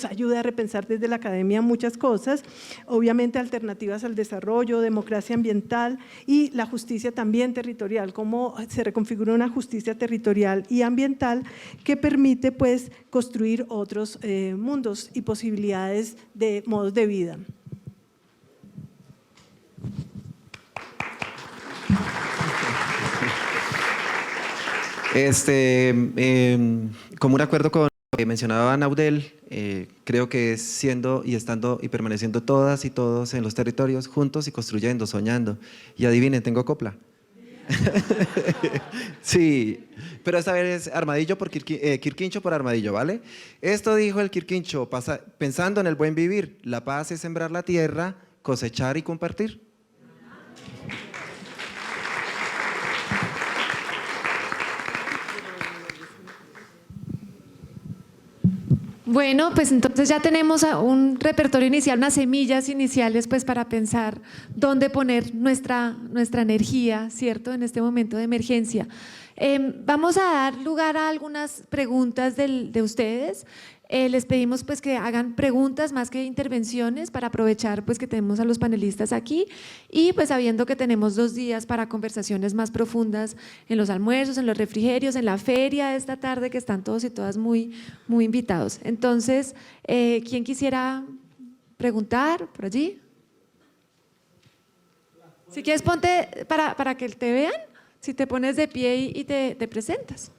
ayuda a repensar desde la academia muchas cosas, obviamente alternativas al desarrollo, democracia ambiental y la justicia también territorial, cómo se reconfigura una justicia territorial y ambiental que permite pues construir otros mundos y posibilidades de modos de vida. Como un acuerdo con lo que mencionaba Naudel, creo que siendo y estando y permaneciendo todas y todos en los territorios juntos y construyendo, soñando. Y adivinen, tengo copla. Sí, pero esta vez es Armadillo por Quirquincho por Armadillo, ¿vale? Esto dijo el Quirquincho, pensando en el buen vivir, la paz es sembrar la tierra, cosechar y compartir. Bueno, pues entonces ya tenemos un repertorio inicial, unas semillas iniciales pues para pensar dónde poner nuestra energía, ¿cierto? En este momento de emergencia. Vamos a dar lugar a algunas preguntas de ustedes. Les pedimos pues que hagan preguntas más que intervenciones para aprovechar pues que tenemos a los panelistas aquí y pues sabiendo que tenemos 2 días para conversaciones más profundas en los almuerzos, en los refrigerios, en la feria de esta tarde, que están todos y todas muy invitados. Entonces, ¿quién quisiera preguntar por allí? Si quieres ponte para que te vean, si te pones de pie y te presentas.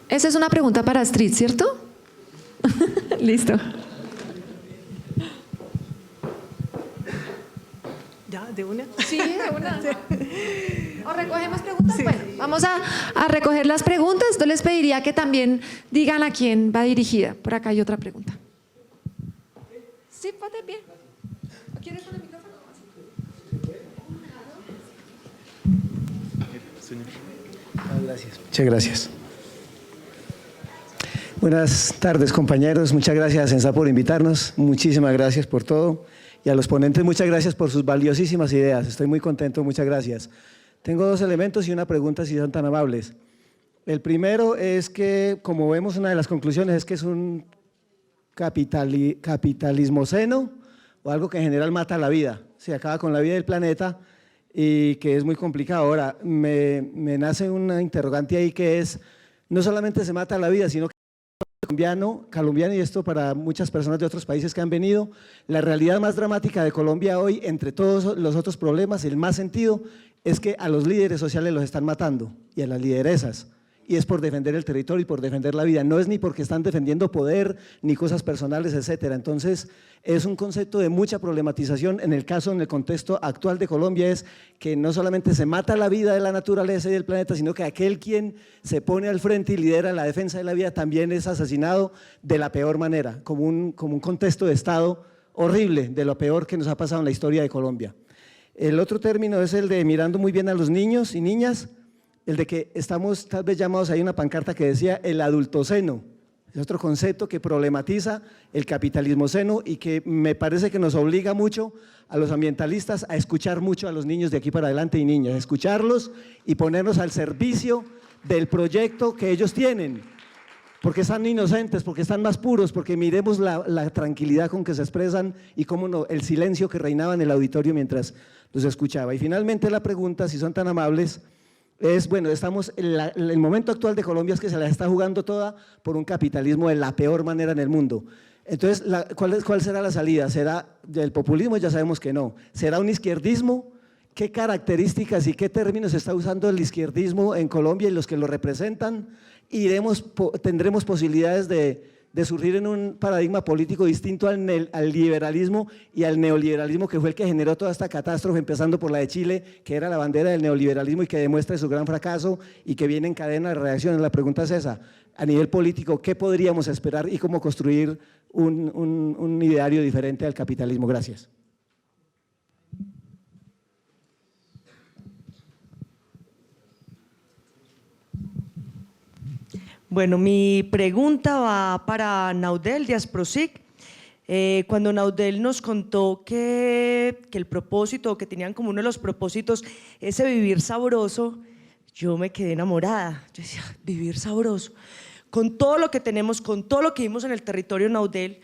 Esa es una pregunta para Astrid, ¿cierto? Listo. ¿Ya? ¿De una? Sí, de una. ¿O recogemos preguntas? Sí. Bueno, vamos a recoger las preguntas. Yo les pediría que también digan a quién va dirigida. Por acá hay otra pregunta. Sí, ponte bien. ¿Quieres con el micrófono? Gracias. Muchas gracias. Buenas tardes, compañeros. Muchas gracias, Censad, por invitarnos. Muchísimas gracias por todo. Y a los ponentes, muchas gracias por sus valiosísimas ideas. Estoy muy contento, muchas gracias. Tengo 2 elementos y una pregunta, si son tan amables. El primero es que, como vemos, una de las conclusiones es que es un capitalismoceno o algo que en general mata la vida, se acaba con la vida del planeta y que es muy complicado. Ahora, me nace una interrogante ahí que es, no solamente se mata la vida, sino que colombiano, y esto para muchas personas de otros países que han venido, la realidad más dramática de Colombia hoy, entre todos los otros problemas, el más sentido, es que a los líderes sociales los están matando y a las lideresas. Y es por defender el territorio y por defender la vida, no es ni porque están defendiendo poder ni cosas personales, etcétera. Entonces es un concepto de mucha problematización. En el contexto actual de Colombia es que no solamente se mata la vida de la naturaleza y del planeta, sino que aquel quien se pone al frente y lidera la defensa de la vida también es asesinado de la peor manera, como un contexto de Estado horrible, de lo peor que nos ha pasado en la historia de Colombia. El otro término es el de mirando muy bien a los niños y niñas, el de que estamos tal vez llamados, hay una pancarta que decía el adultoceno, es otro concepto que problematiza el capitalismoceno y que me parece que nos obliga mucho a los ambientalistas a escuchar mucho a los niños de aquí para adelante y niñas, escucharlos y ponernos al servicio del proyecto que ellos tienen, porque están inocentes, porque están más puros, porque miremos la tranquilidad con que se expresan y cómo no, el silencio que reinaba en el auditorio mientras los escuchaba. Y finalmente la pregunta, si son tan amables, es, bueno, estamos en el momento actual de Colombia es que se la está jugando toda por un capitalismo de la peor manera en el mundo. Entonces, ¿cuál será la salida? ¿Será del populismo? Ya sabemos que no. ¿Será un izquierdismo? ¿Qué características y qué términos está usando el izquierdismo en Colombia y los que lo representan? ¿Tendremos posibilidades de surgir en un paradigma político distinto al liberalismo y al neoliberalismo, que fue el que generó toda esta catástrofe, empezando por la de Chile, que era la bandera del neoliberalismo y que demuestra su gran fracaso y que viene en cadena de reacciones? La pregunta es esa: a nivel político, ¿qué podríamos esperar y cómo construir un ideario diferente al capitalismo? Gracias. Bueno, mi pregunta va para Naudel de Asprosic. Cuando Naudel nos contó que el propósito, que tenían como uno de los propósitos ese vivir sabroso, yo me quedé enamorada. Yo decía, vivir sabroso. Con todo lo que tenemos, con todo lo que vimos en el territorio Naudel,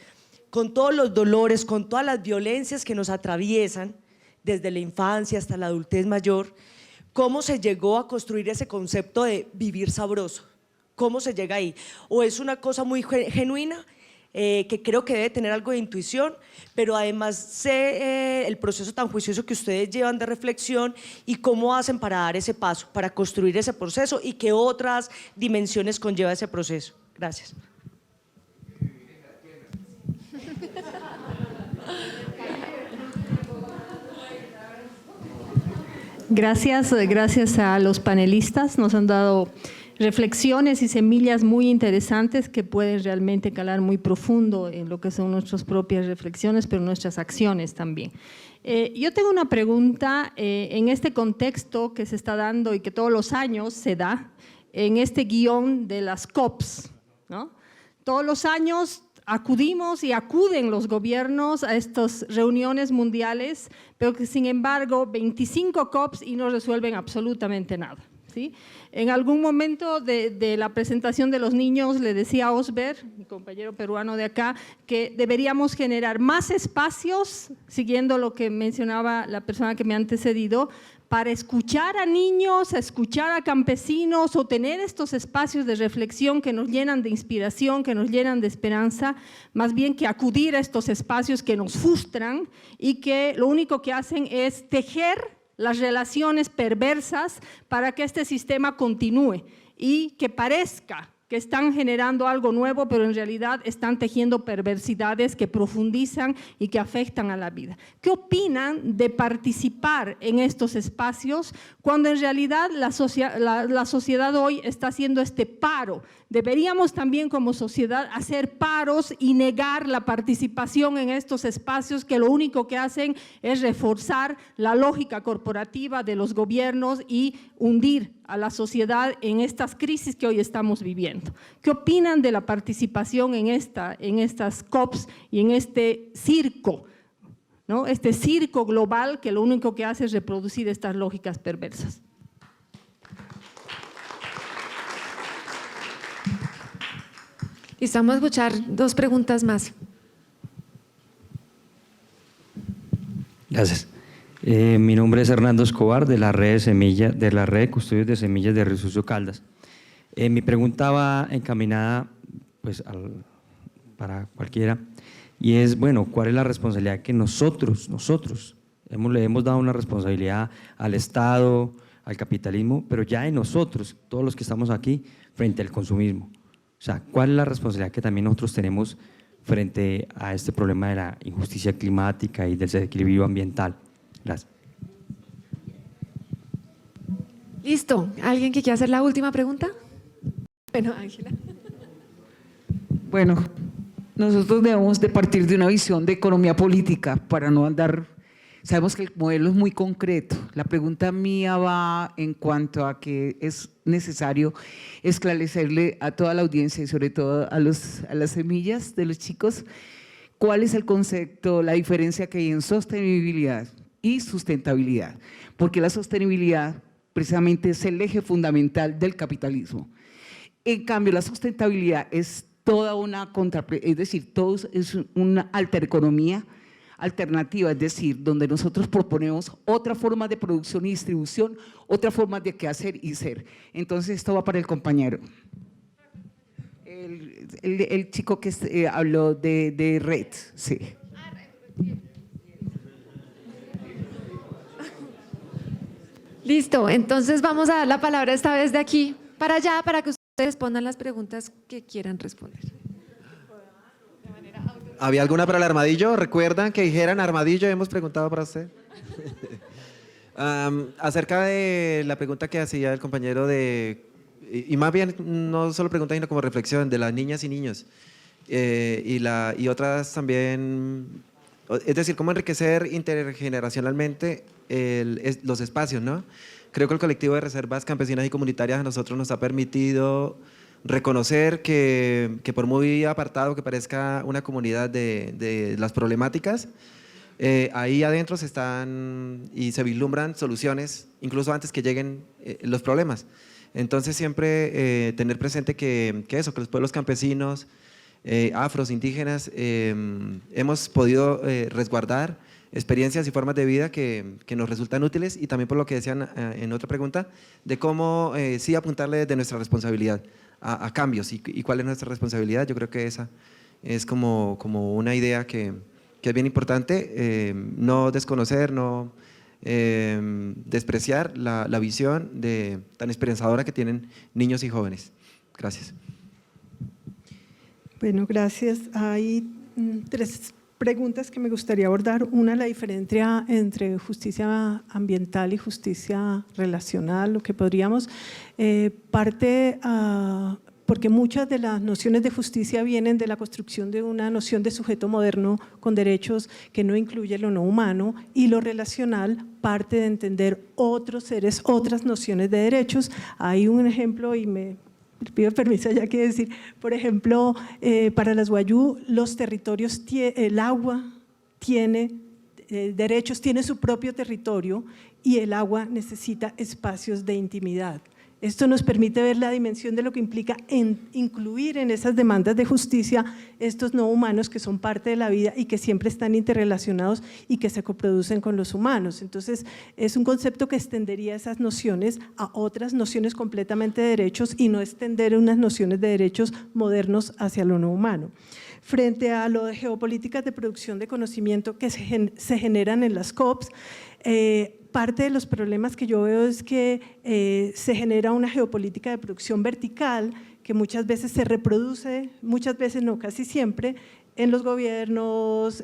con todos los dolores, con todas las violencias que nos atraviesan, desde la infancia hasta la adultez mayor, ¿cómo se llegó a construir ese concepto de vivir sabroso? ¿Cómo se llega ahí? ¿O es una cosa muy genuina, que creo que debe tener algo de intuición, pero además sé el proceso tan juicioso que ustedes llevan de reflexión y cómo hacen para dar ese paso, para construir ese proceso y qué otras dimensiones conlleva ese proceso? Gracias. Gracias a los panelistas, nos han dado reflexiones y semillas muy interesantes que pueden realmente calar muy profundo en lo que son nuestras propias reflexiones, pero nuestras acciones también. Yo tengo una pregunta en este contexto que se está dando y que todos los años se da, en este guión de las COPs, ¿no? Todos los años acudimos y acuden los gobiernos a estas reuniones mundiales, pero que sin embargo 25 COPs y no resuelven absolutamente nada, ¿sí? En algún momento de la presentación de los niños le decía a Osber, mi compañero peruano de acá, que deberíamos generar más espacios, siguiendo lo que mencionaba la persona que me ha antecedido, para escuchar a niños, a escuchar a campesinos o tener estos espacios de reflexión que nos llenan de inspiración, que nos llenan de esperanza, más bien que acudir a estos espacios que nos frustran y que lo único que hacen es tejer las relaciones perversas para que este sistema continúe y que parezca que están generando algo nuevo, pero en realidad están tejiendo perversidades que profundizan y que afectan a la vida. ¿Qué opinan de participar en estos espacios cuando en realidad la sociedad hoy está haciendo este paro? Deberíamos también como sociedad hacer paros y negar la participación en estos espacios que lo único que hacen es reforzar la lógica corporativa de los gobiernos y hundir a la sociedad en estas crisis que hoy estamos viviendo. ¿Qué opinan de la participación en estas COPs y en este circo, ¿no? Este circo global que lo único que hace es reproducir estas lógicas perversas? Listo, vamos a escuchar dos preguntas más. Gracias. Mi nombre es Hernando Escobar, de la red de Custodios de Semillas de Río Sucio Caldas. Mi pregunta va encaminada pues, para cualquiera, y es, bueno, ¿cuál es la responsabilidad que nosotros le hemos dado una responsabilidad al Estado, al capitalismo, pero ya en nosotros, todos los que estamos aquí, frente al consumismo? O sea, ¿cuál es la responsabilidad que también nosotros tenemos frente a este problema de la injusticia climática y del desequilibrio ambiental? Gracias. Listo. ¿Alguien que quiera hacer la última pregunta? Bueno, Ángela. Bueno, nosotros debemos de partir de una visión de economía política para no andar. Sabemos que el modelo es muy concreto. La pregunta mía va en cuanto a que es necesario esclarecerle a toda la audiencia y sobre todo a las semillas de los chicos cuál es el concepto, la diferencia que hay en sostenibilidad y sustentabilidad, porque la sostenibilidad precisamente es el eje fundamental del capitalismo. En cambio, la sustentabilidad es toda una es decir, todo es una altereconomía alternativa, es decir, donde nosotros proponemos otra forma de producción y distribución, otra forma de qué hacer y ser. Entonces, esto va para el compañero. el chico que habló de red, sí. Listo, entonces vamos a dar la palabra esta vez de aquí para allá para que ustedes respondan las preguntas que quieran responder. ¿Había alguna para el armadillo? ¿Recuerdan que dijeran armadillo? Hemos preguntado para usted. Acerca de la pregunta que hacía el compañero y más bien no solo pregunta, sino como reflexión de las niñas y niños y otras también, es decir, cómo enriquecer intergeneracionalmente los espacios, ¿no? Creo que el colectivo de reservas campesinas y comunitarias a nosotros nos ha permitido reconocer que por muy apartado que parezca una comunidad de las problemáticas, ahí adentro se están y se vislumbran soluciones, incluso antes que lleguen los problemas. Entonces siempre tener presente que los pueblos campesinos, afros, indígenas, hemos podido resguardar experiencias y formas de vida que nos resultan útiles, y también por lo que decían en otra pregunta, de cómo sí apuntarle de nuestra responsabilidad a cambios y cuál es nuestra responsabilidad. Yo creo que esa es como una idea que es bien importante, no desconocer, no despreciar la visión tan esperanzadora que tienen niños y jóvenes. Gracias. Bueno, gracias. Hay 3 preguntas que me gustaría abordar. Una, la diferencia entre justicia ambiental y justicia relacional, lo que podríamos, porque muchas de las nociones de justicia vienen de la construcción de una noción de sujeto moderno con derechos que no incluye lo no humano, y lo relacional parte de entender otros seres, otras nociones de derechos. Hay un ejemplo, y me pido permiso ya que decir, por ejemplo, para las wayú, los territorios, el agua tiene derechos, tiene su propio territorio, y el agua necesita espacios de intimidad. Esto nos permite ver la dimensión de lo que implica incluir en esas demandas de justicia estos no humanos que son parte de la vida y que siempre están interrelacionados y que se coproducen con los humanos. Entonces, es un concepto que extendería esas nociones a otras nociones completamente de derechos y no extender unas nociones de derechos modernos hacia lo no humano. Frente a lo de geopolíticas de producción de conocimiento que se generan en las COPs, parte de los problemas que yo veo es que se genera una geopolítica de producción vertical que muchas veces se reproduce, muchas veces no, casi siempre, en los gobiernos,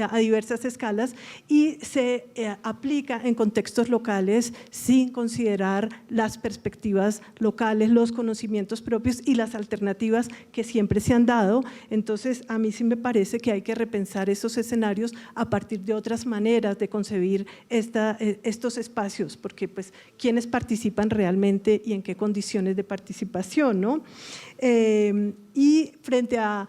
a diversas escalas, y se aplica en contextos locales sin considerar las perspectivas locales, los conocimientos propios y las alternativas que siempre se han dado. Entonces, a mí sí me parece que hay que repensar esos escenarios a partir de otras maneras de concebir estos espacios, porque pues, ¿quiénes participan realmente y en qué condiciones de participación, ¿no? Y frente a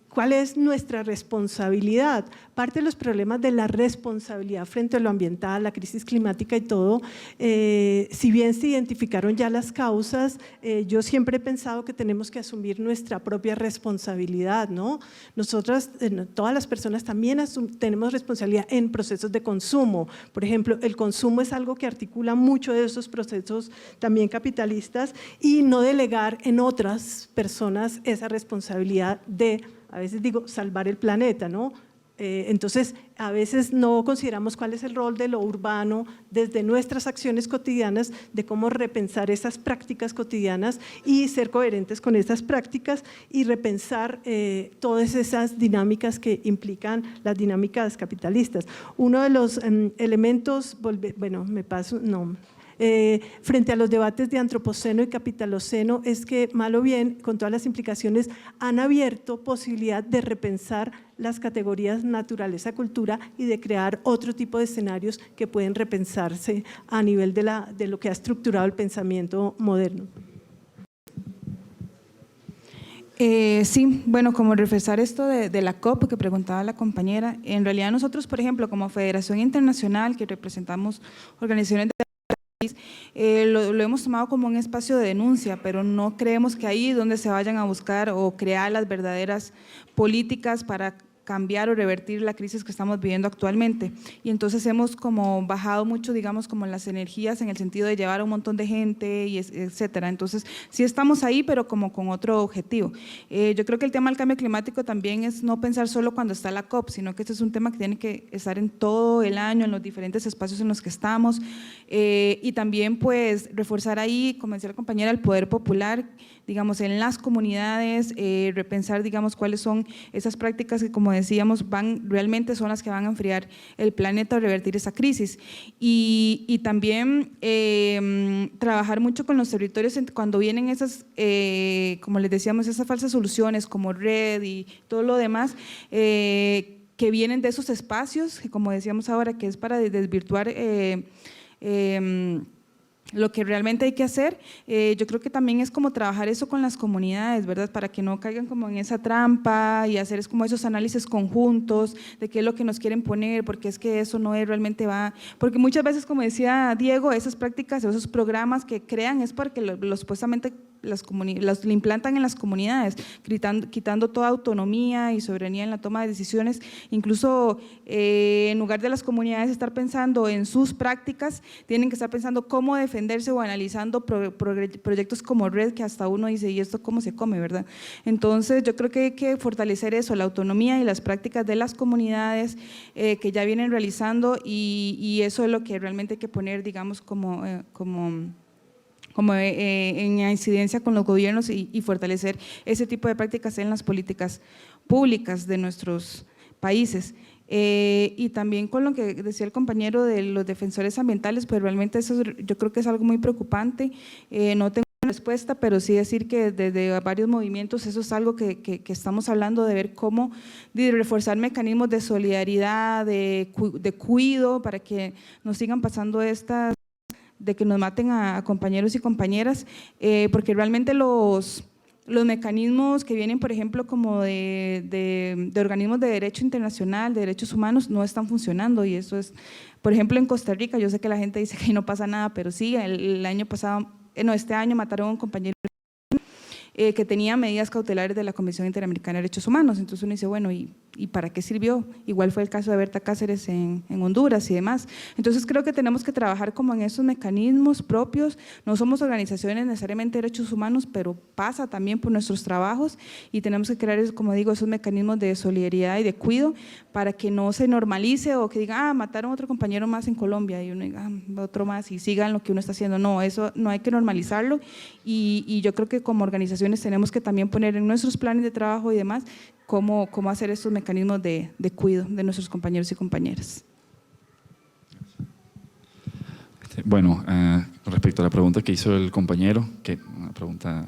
¿cuál es nuestra responsabilidad? Parte de los problemas de la responsabilidad frente a lo ambiental, la crisis climática y todo, si bien se identificaron ya las causas, yo siempre he pensado que tenemos que asumir nuestra propia responsabilidad, ¿no? Nosotras, todas las personas también tenemos responsabilidad en procesos de consumo. Por ejemplo, el consumo es algo que articula mucho de esos procesos también capitalistas, y no delegar en otras personas esa responsabilidad de, a veces digo, salvar el planeta, ¿no? Entonces, a veces no consideramos cuál es el rol de lo urbano desde nuestras acciones cotidianas, de cómo repensar esas prácticas cotidianas y ser coherentes con esas prácticas y repensar todas esas dinámicas que implican las dinámicas capitalistas. Uno de los elementos, frente a los debates de antropoceno y capitaloceno, es que, mal o bien, con todas las implicaciones, han abierto posibilidad de repensar las categorías naturaleza-cultura y de crear otro tipo de escenarios que pueden repensarse a nivel de lo que ha estructurado el pensamiento moderno. Sí, bueno, como refrescar esto de la COP que preguntaba la compañera, en realidad nosotros, por ejemplo, como Federación Internacional, que representamos organizaciones de lo hemos tomado como un espacio de denuncia, pero no creemos que ahí es donde se vayan a buscar o crear las verdaderas políticas para cambiar o revertir la crisis que estamos viviendo actualmente. Y entonces hemos como bajado mucho, digamos, como las energías en el sentido de llevar a un montón de gente, y etcétera. Entonces, sí estamos ahí, pero como con otro objetivo. Yo creo que el tema del cambio climático también es no pensar solo cuando está la COP, sino que este es un tema que tiene que estar en todo el año, en los diferentes espacios en los que estamos, y también pues reforzar ahí, como decía la compañera, el poder popular, digamos, en las comunidades, repensar, digamos, cuáles son esas prácticas que, como decíamos, realmente son las que van a enfriar el planeta o revertir esa crisis. Y también trabajar mucho con los territorios cuando vienen esas, como les decíamos, esas falsas soluciones como red y todo lo demás, que vienen de esos espacios, que como decíamos ahora, que es para desvirtuar lo que realmente hay que hacer. Yo creo que también es como trabajar eso con las comunidades, ¿verdad? Para que no caigan como en esa trampa y hacer como esos análisis conjuntos de qué es lo que nos quieren poner, porque es que eso no es realmente va, porque muchas veces, como decía Diego, esas prácticas o esos programas que crean es porque supuestamente le implantan en las comunidades, quitando toda autonomía y soberanía en la toma de decisiones. Incluso en lugar de las comunidades estar pensando en sus prácticas, tienen que estar pensando cómo defenderse o analizando proyectos como Red, que hasta uno dice, ¿y esto cómo se come, verdad? Entonces yo creo que hay que fortalecer eso, la autonomía y las prácticas de las comunidades que ya vienen realizando, y eso es lo que realmente hay que poner, digamos, como en incidencia con los gobiernos, y fortalecer ese tipo de prácticas en las políticas públicas de nuestros países. Y también con lo que decía el compañero de los defensores ambientales, pues realmente eso yo creo que es algo muy preocupante. No tengo una respuesta, pero sí decir que desde varios movimientos eso es algo que estamos hablando, de ver cómo de reforzar mecanismos de solidaridad, de cuidado, para que nos sigan pasando estas, de que nos maten a compañeros y compañeras, porque realmente los mecanismos que vienen, por ejemplo, como de organismos de derecho internacional, de derechos humanos, no están funcionando, y eso es, por ejemplo, en Costa Rica, yo sé que la gente dice que ahí no pasa nada, pero sí, el año pasado, este año mataron a un compañero que tenía medidas cautelares de la Comisión Interamericana de Derechos Humanos. Entonces uno dice, bueno, ¿y para qué sirvió? Igual fue el caso de Berta Cáceres en Honduras y demás. Entonces creo que tenemos que trabajar como en esos mecanismos propios. No somos organizaciones necesariamente de derechos humanos, pero pasa también por nuestros trabajos, y tenemos que crear, como digo, esos mecanismos de solidaridad y de cuidado para que no se normalice, o que digan, mataron a otro compañero más en Colombia, y uno diga, otro más, y sigan lo que uno está haciendo. No, eso no hay que normalizarlo, y yo creo que como organizaciones tenemos que también poner en nuestros planes de trabajo y demás cómo hacer estos mecanismos de cuidado de nuestros compañeros y compañeras. Bueno, respecto a la pregunta que hizo el compañero, que es una pregunta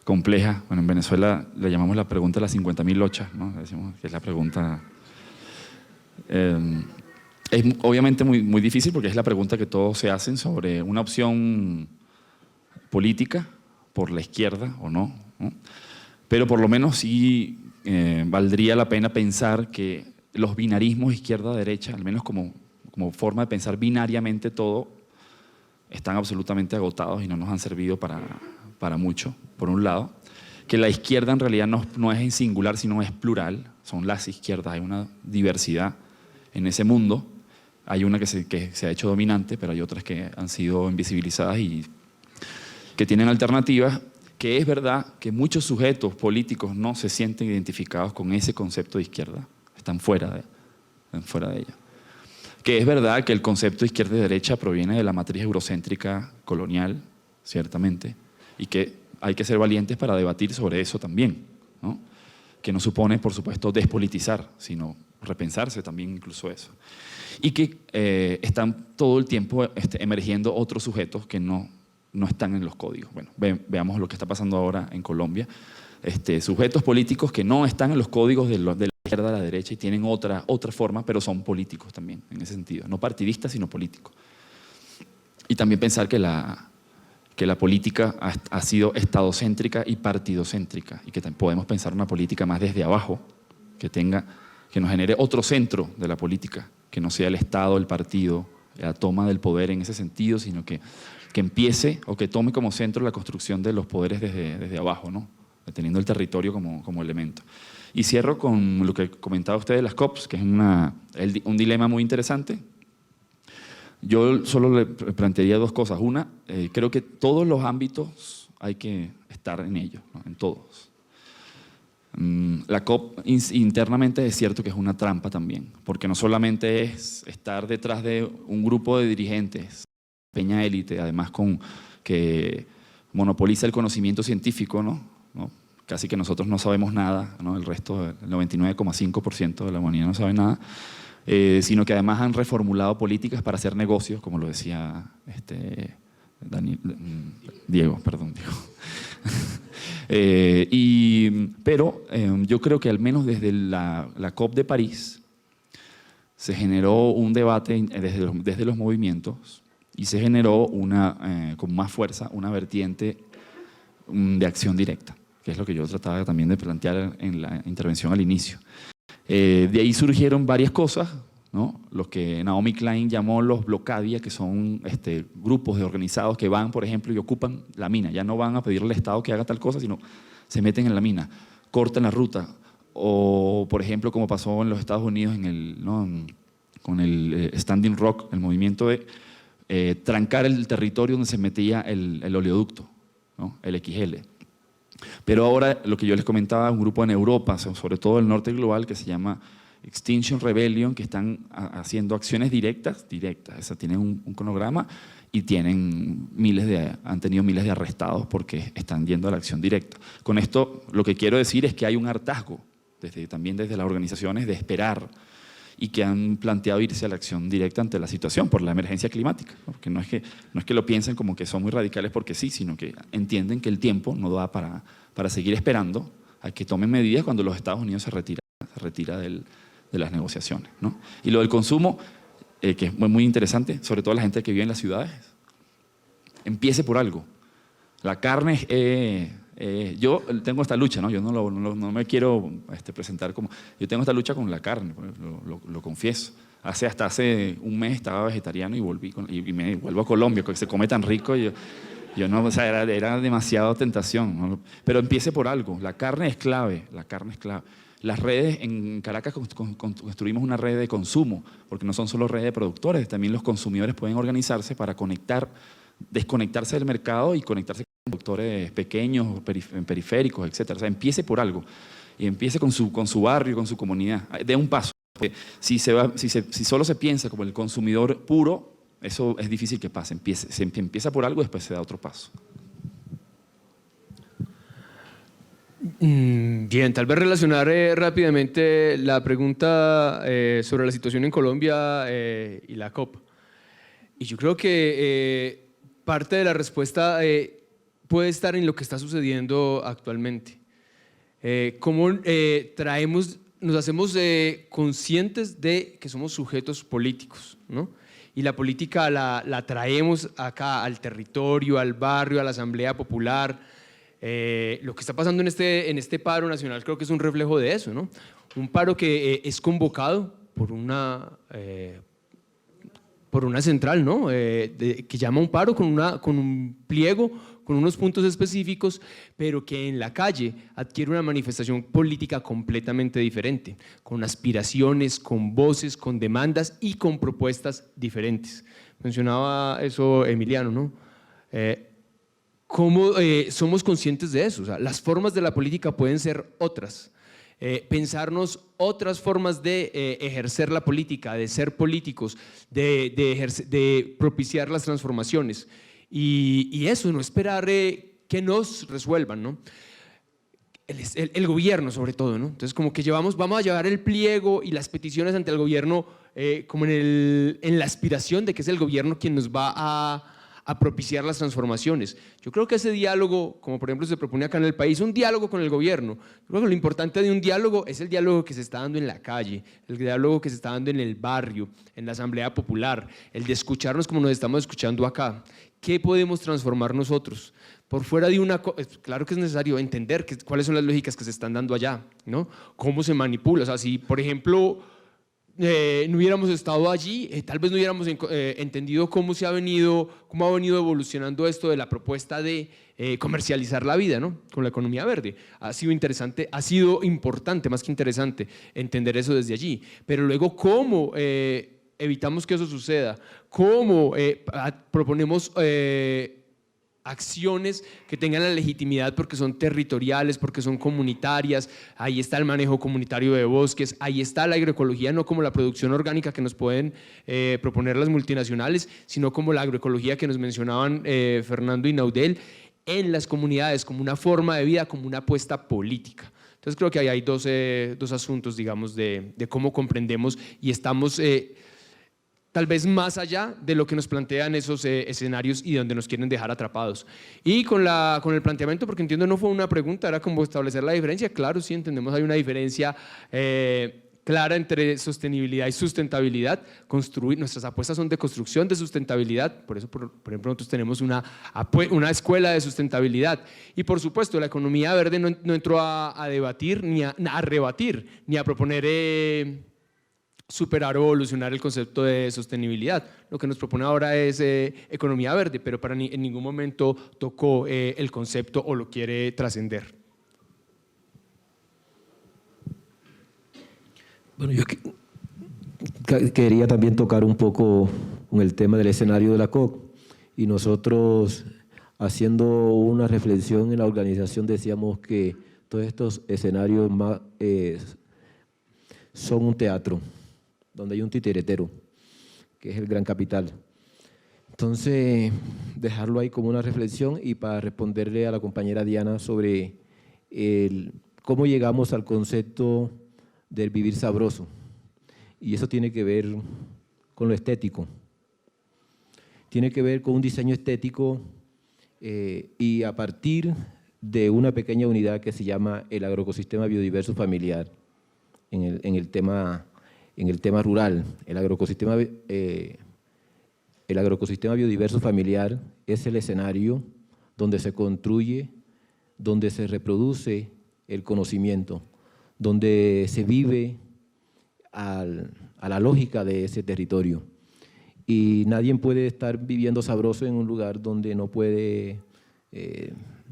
compleja, bueno, en Venezuela le llamamos la pregunta de las 50.000 lochas, ¿no? Decimos que es la pregunta, es obviamente muy difícil, porque es la pregunta que todos se hacen sobre una opción política por la izquierda o no, ¿no? Pero por lo menos sí valdría la pena pensar que los binarismos izquierda-derecha, al menos como forma de pensar binariamente todo, están absolutamente agotados y no nos han servido para mucho, por un lado. Que la izquierda en realidad no es en singular, sino es plural, son las izquierdas, hay una diversidad en ese mundo. Hay una que se ha hecho dominante, pero hay otras que han sido invisibilizadas y que tienen alternativas, que es verdad que muchos sujetos políticos no se sienten identificados con ese concepto de izquierda, están fuera de ella. Que es verdad que el concepto de izquierda y derecha proviene de la matriz eurocéntrica colonial, ciertamente, y que hay que ser valientes para debatir sobre eso también, ¿no? Que no supone, por supuesto, despolitizar, sino repensarse también incluso eso. Y que están todo el tiempo emergiendo otros sujetos que no están en los códigos. Bueno, veamos lo que está pasando ahora en Colombia. Sujetos políticos que no están en los códigos de la izquierda a la derecha y tienen otra forma, pero son políticos también, en ese sentido. No partidistas, sino políticos. Y también pensar que la política ha sido estadocéntrica y partidocéntrica, y que podemos pensar una política más desde abajo, que nos genere otro centro de la política, que no sea el Estado, el partido, la toma del poder en ese sentido, sino que empiece o que tome como centro la construcción de los poderes desde abajo, ¿no? teniendo el territorio como elemento. Y cierro con lo que comentaba usted de las COPs, que es un dilema muy interesante. Yo solo le plantearía dos cosas. Una, creo que todos los ámbitos hay que estar en ellos, ¿no? En todos. La COP internamente es cierto que es una trampa también, porque no solamente es estar detrás de un grupo de dirigentes, pequeña élite, además que monopoliza el conocimiento científico, ¿no? Casi que nosotros no sabemos nada, ¿no? El resto, el 99,5% de la humanidad no sabe nada, sino que además han reformulado políticas para hacer negocios, como lo decía Diego. Pero yo creo que al menos desde la COP de París se generó un debate desde los movimientos y se generó con más fuerza una vertiente de acción directa, que es lo que yo trataba también de plantear en la intervención al inicio. De ahí surgieron varias cosas, ¿no? Lo que Naomi Klein llamó los blocadia, que son grupos de organizados que van, por ejemplo, y ocupan la mina. Ya no van a pedirle al Estado que haga tal cosa, sino se meten en la mina, cortan la ruta. O, por ejemplo, como pasó en los Estados Unidos con el Standing Rock, el movimiento de trancar el territorio donde se metía el oleoducto, ¿no? El XL. Pero ahora, lo que yo les comentaba, un grupo en Europa, sobre todo el norte global, que se llama Extinction Rebellion, que están haciendo acciones directas, tienen un cronograma y han tenido miles de arrestados porque están yendo a la acción directa. Con esto, lo que quiero decir es que hay un hartazgo, también desde las organizaciones, de esperar, y que han planteado irse a la acción directa ante la situación por la emergencia climática, ¿no? Porque no es que lo piensen como que son muy radicales porque sí, sino que entienden que el tiempo no da para seguir esperando a que tomen medidas cuando los Estados Unidos se retira de las negociaciones, ¿no? Y lo del consumo, que es muy interesante, sobre todo la gente que vive en las ciudades, empiece por algo. La carne yo tengo esta lucha, ¿no? Yo no me quiero presentar como... Yo tengo esta lucha con la carne, lo confieso. Hasta hace un mes estaba vegetariano y volví y me vuelvo a Colombia, porque se come tan rico. Yo no, o sea, era demasiada tentación, ¿no? Pero empiece por algo. La carne es clave, Las redes en Caracas construimos una red de consumo, porque no son solo redes de productores, también los consumidores pueden organizarse para desconectarse del mercado y conectarse con productores pequeños, periféricos, etc. O sea, empiece por algo, y empiece con su barrio, con su comunidad. Dé un paso. Si solo se piensa como el consumidor puro, eso es difícil que pase. Se empieza por algo y después se da otro paso. Bien, tal vez relacionar rápidamente la pregunta sobre la situación en Colombia y la COP. Y yo creo que parte de la respuesta puede estar en lo que está sucediendo actualmente. Cómo nos hacemos conscientes de que somos sujetos políticos, ¿no? Y la política la traemos acá al territorio, al barrio, a la asamblea popular. Lo que está pasando en este paro nacional creo que es un reflejo de eso, ¿no? Un paro que es convocado por una central, ¿no? Que llama un paro con un pliego, con unos puntos específicos, pero que en la calle adquiere una manifestación política completamente diferente, con aspiraciones, con voces, con demandas y con propuestas diferentes. Mencionaba eso Emiliano, ¿no? ¿Cómo somos conscientes de eso? O sea, las formas de la política pueden ser otras. Pensarnos otras formas de ejercer la política, de ser políticos, de propiciar las transformaciones. Y eso, no esperar que nos resuelvan, ¿no? El gobierno sobre todo, ¿no? Entonces como que vamos a llevar el pliego y las peticiones ante el gobierno como en la aspiración de que es el gobierno quien nos va a propiciar las transformaciones. Yo creo que ese diálogo, como por ejemplo se propone acá en el país, un diálogo con el gobierno. Yo creo que lo importante de un diálogo es el diálogo que se está dando en la calle, el diálogo que se está dando en el barrio, en la asamblea popular, el de escucharnos como nos estamos escuchando acá. ¿Qué podemos transformar nosotros? Por fuera de claro que es necesario entender cuáles son las lógicas que se están dando allá, ¿no? Cómo se manipula. O sea, si por ejemplo no hubiéramos estado allí, tal vez no hubiéramos entendido cómo ha venido evolucionando esto de la propuesta de comercializar la vida, ¿no? Con la economía verde. Ha sido interesante, ha sido importante, más que interesante, entender eso desde allí. Pero luego, ¿cómo evitamos que eso suceda? ¿Cómo proponemos acciones que tengan la legitimidad porque son territoriales, porque son comunitarias? Ahí está el manejo comunitario de bosques, ahí está la agroecología, no como la producción orgánica que nos pueden proponer las multinacionales, sino como la agroecología que nos mencionaban Fernando y Naudel, en las comunidades, como una forma de vida, como una apuesta política. Entonces creo que ahí hay dos asuntos, digamos, de cómo comprendemos y estamos tal vez más allá de lo que nos plantean esos escenarios y de donde nos quieren dejar atrapados. Y con el planteamiento, porque entiendo no fue una pregunta, era como establecer la diferencia. Claro, sí entendemos, hay una diferencia clara entre sostenibilidad y sustentabilidad. Nuestras apuestas son de construcción de sustentabilidad, por eso, por ejemplo, nosotros tenemos una escuela de sustentabilidad. Y por supuesto, la economía verde no entró a debatir, ni a rebatir, ni a proponer superar o evolucionar el concepto de sostenibilidad. Lo que nos propone ahora es economía verde, pero en ningún momento tocó el concepto o lo quiere trascender. Bueno, yo quería también tocar un poco con el tema del escenario de la COP, y nosotros, haciendo una reflexión en la organización, decíamos que todos estos escenarios son un teatro donde hay un titiritero, que es el gran capital. Entonces, dejarlo ahí como una reflexión, y para responderle a la compañera Diana sobre cómo llegamos al concepto del vivir sabroso. Y eso tiene que ver con lo estético. Tiene que ver con un diseño estético y a partir de una pequeña unidad que se llama el agroecosistema biodiverso familiar en el tema rural. El agroecosistema biodiverso familiar es el escenario donde se construye, donde se reproduce el conocimiento, donde se vive a la lógica de ese territorio. Y nadie puede estar viviendo sabroso en un lugar donde no puede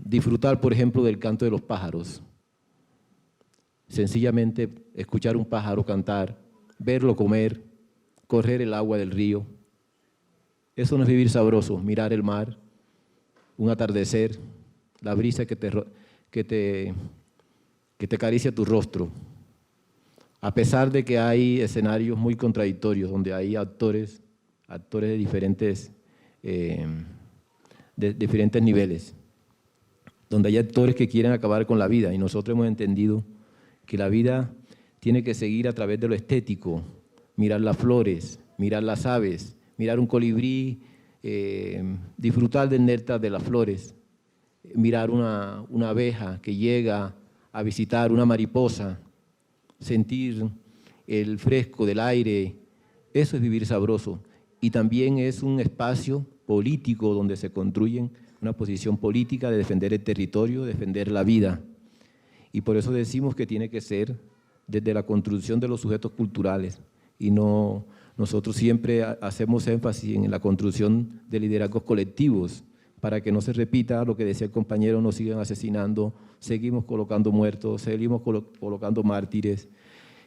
disfrutar, por ejemplo, del canto de los pájaros. Sencillamente escuchar un pájaro cantar, verlo comer, correr el agua del río. Eso no es vivir sabroso. Mirar el mar, un atardecer, la brisa que te acaricia tu rostro. A pesar de que hay escenarios muy contradictorios, donde hay actores de diferentes niveles, donde hay actores que quieren acabar con la vida, y nosotros hemos entendido que la vida tiene que seguir a través de lo estético, mirar las flores, mirar las aves, mirar un colibrí, disfrutar del néctar de las flores, mirar una abeja que llega a visitar, una mariposa, sentir el fresco del aire. Eso es vivir sabroso. Y también es un espacio político donde se construye una posición política de defender el territorio, defender la vida. Y por eso decimos que tiene que ser desde la construcción de los sujetos culturales, y no, nosotros siempre hacemos énfasis en la construcción de liderazgos colectivos, para que no se repita lo que decía el compañero, nos sigan asesinando, seguimos colocando muertos, seguimos colocando mártires.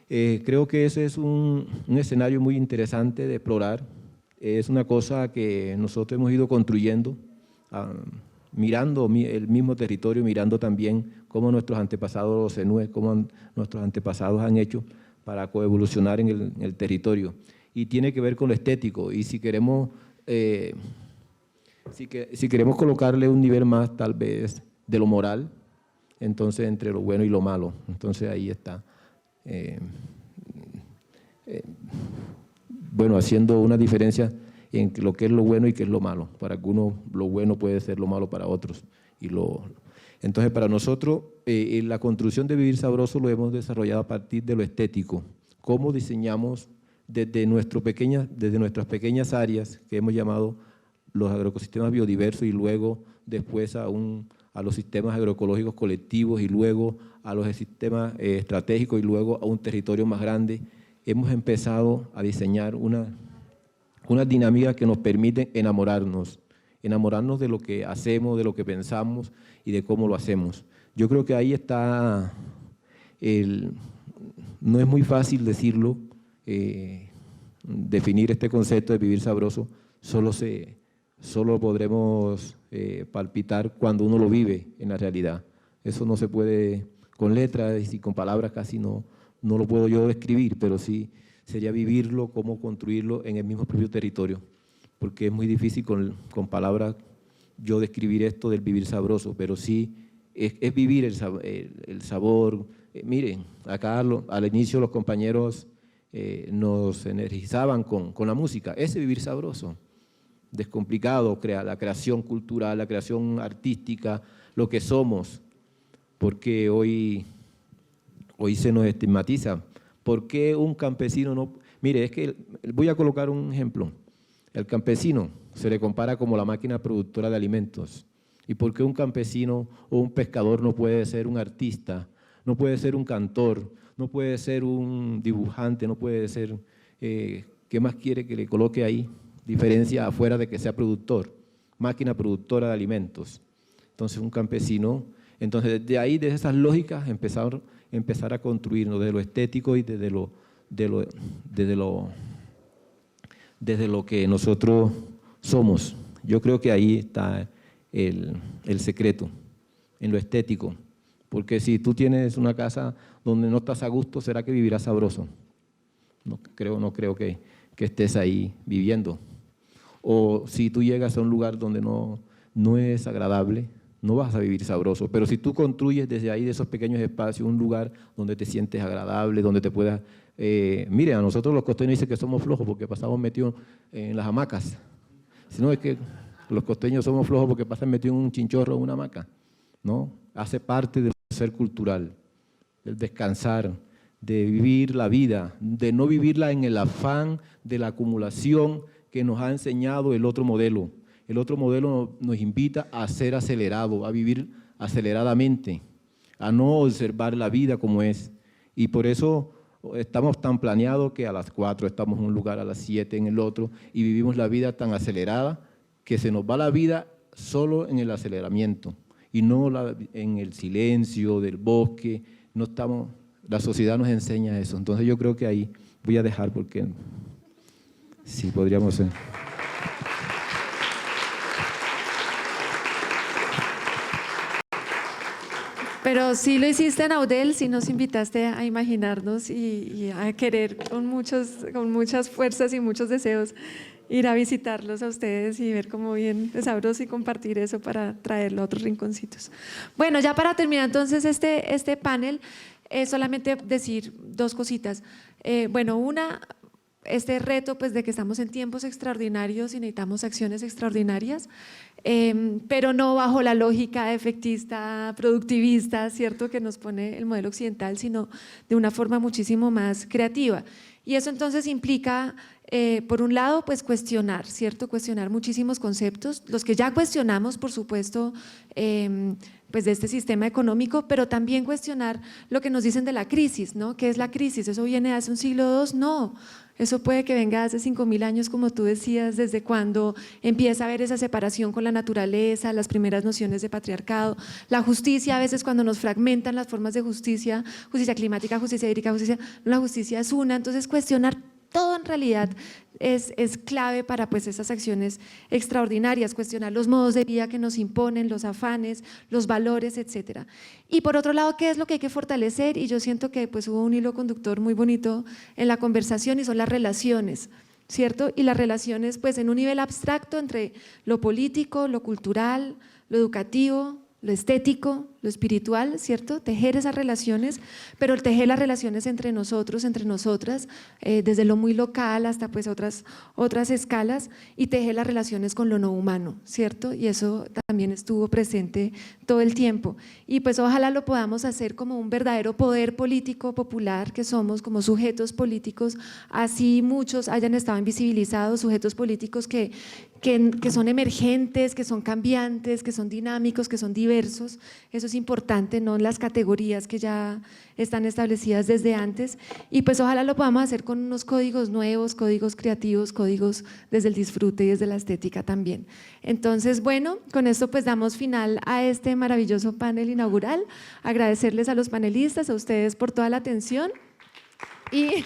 Creo que ese es un escenario muy interesante de explorar. Es una cosa que nosotros hemos ido construyendo, mirando el mismo territorio, mirando también cómo nuestros antepasados cómo nuestros antepasados han hecho para coevolucionar en el territorio. Y tiene que ver con lo estético, y si queremos colocarle un nivel más tal vez de lo moral, entonces entre lo bueno y lo malo, entonces ahí está. Bueno, haciendo una diferencia en lo que es lo bueno y qué es lo malo. Para algunos lo bueno puede ser lo malo para otros. Entonces para nosotros la construcción de vivir sabroso lo hemos desarrollado a partir de lo estético. Cómo diseñamos desde nuestras pequeñas áreas que hemos llamado los agroecosistemas biodiversos, y luego después a los sistemas agroecológicos colectivos, y luego a los sistemas estratégicos, y luego a un territorio más grande hemos empezado a diseñar una dinámica que nos permite enamorarnos de lo que hacemos, de lo que pensamos y de cómo lo hacemos. Yo creo que ahí está, no es muy fácil decirlo, definir este concepto de vivir sabroso, solo podremos palpitar cuando uno lo vive en la realidad. Eso no se puede con letras y con palabras, casi no lo puedo yo describir, pero sí sería vivirlo, cómo construirlo en el mismo propio territorio, porque es muy difícil con palabras yo describir esto del vivir sabroso, pero sí es vivir el sabor. Miren, acá al inicio los compañeros nos energizaban con la música, ese vivir sabroso, descomplicado, la creación cultural, la creación artística, lo que somos, porque hoy se nos estigmatiza. ¿Por qué un campesino no? Mire, es que voy a colocar un ejemplo. El campesino se le compara como la máquina productora de alimentos. ¿Y por qué un campesino o un pescador no puede ser un artista, no puede ser un cantor, no puede ser un dibujante, no puede ser… ¿qué más quiere que le coloque ahí? Diferencia afuera de que sea productor, máquina productora de alimentos. Entonces un campesino… Entonces desde ahí, desde esas lógicas, empezar a construirnos desde lo estético y desde lo que nosotros somos. Yo creo que ahí está el secreto, en lo estético. Porque si tú tienes una casa donde no estás a gusto, ¿será que vivirás sabroso? No creo que estés ahí viviendo. O si tú llegas a un lugar donde no es agradable, no vas a vivir sabroso. Pero si tú construyes desde ahí, de esos pequeños espacios, un lugar donde te sientes agradable, donde te puedas… mire, a nosotros los costeños dicen que somos flojos porque pasamos metidos en las hamacas. Si no, es que los costeños somos flojos porque pasan metidos en un chinchorro o una hamaca. ¿No? Hace parte del ser cultural, del descansar, de vivir la vida, de no vivirla en el afán de la acumulación que nos ha enseñado el otro modelo. El otro modelo nos invita a ser acelerado, a vivir aceleradamente, a no observar la vida como es. Y por eso estamos tan planeados que a las 4 estamos en un lugar, a las 7 en el otro, y vivimos la vida tan acelerada que se nos va la vida solo en el aceleramiento y no en el silencio del bosque. No estamos, la sociedad nos enseña eso. Entonces yo creo que ahí voy a dejar porque sí podríamos ser. Pero sí lo hiciste, Naudel, sí nos invitaste a imaginarnos y a querer con muchas fuerzas y muchos deseos ir a visitarlos a ustedes y ver cómo bien es sabroso y compartir eso para traerlo a otros rinconcitos. Bueno, ya para terminar entonces este panel, solamente decir dos cositas. Bueno, una… Este reto pues de que estamos en tiempos extraordinarios y necesitamos acciones extraordinarias, pero no bajo la lógica efectista, productivista, ¿cierto?, que nos pone el modelo occidental, sino de una forma muchísimo más creativa. Y eso entonces implica, por un lado, pues cuestionar, ¿cierto?, cuestionar muchísimos conceptos, los que ya cuestionamos, por supuesto, pues de este sistema económico, pero también cuestionar lo que nos dicen de la crisis, ¿no? ¿Qué es la crisis? ¿Eso viene de hace un siglo o dos? No. Eso puede que venga hace 5.000 años, como tú decías, desde cuando empieza a haber esa separación con la naturaleza, las primeras nociones de patriarcado, la justicia, a veces cuando nos fragmentan las formas de justicia, justicia climática, justicia hídrica, la justicia es una. Entonces cuestionar todo en realidad es clave para pues esas acciones extraordinarias, cuestionar los modos de vida que nos imponen, los afanes, los valores, etcétera. Y por otro lado, ¿qué es lo que hay que fortalecer? Y yo siento que pues hubo un hilo conductor muy bonito en la conversación y son las relaciones, ¿cierto? Y las relaciones pues en un nivel abstracto entre lo político, lo cultural, lo educativo, lo estético, lo espiritual, ¿cierto? Tejer esas relaciones, pero tejer las relaciones entre nosotros, entre nosotras, desde lo muy local hasta pues otras escalas, y tejer las relaciones con lo no humano, ¿cierto? Y eso también estuvo presente todo el tiempo. Y pues ojalá lo podamos hacer como un verdadero poder político popular que somos, como sujetos políticos, así muchos hayan estado invisibilizados, sujetos políticos que son emergentes, que son cambiantes, que son dinámicos, que son diversos. Eso es es importante, no las categorías que ya están establecidas desde antes, y pues ojalá lo podamos hacer con unos códigos nuevos, códigos creativos, códigos desde el disfrute y desde la estética también. Entonces, bueno, con esto pues damos final a este maravilloso panel inaugural, agradecerles a los panelistas, a ustedes por toda la atención y…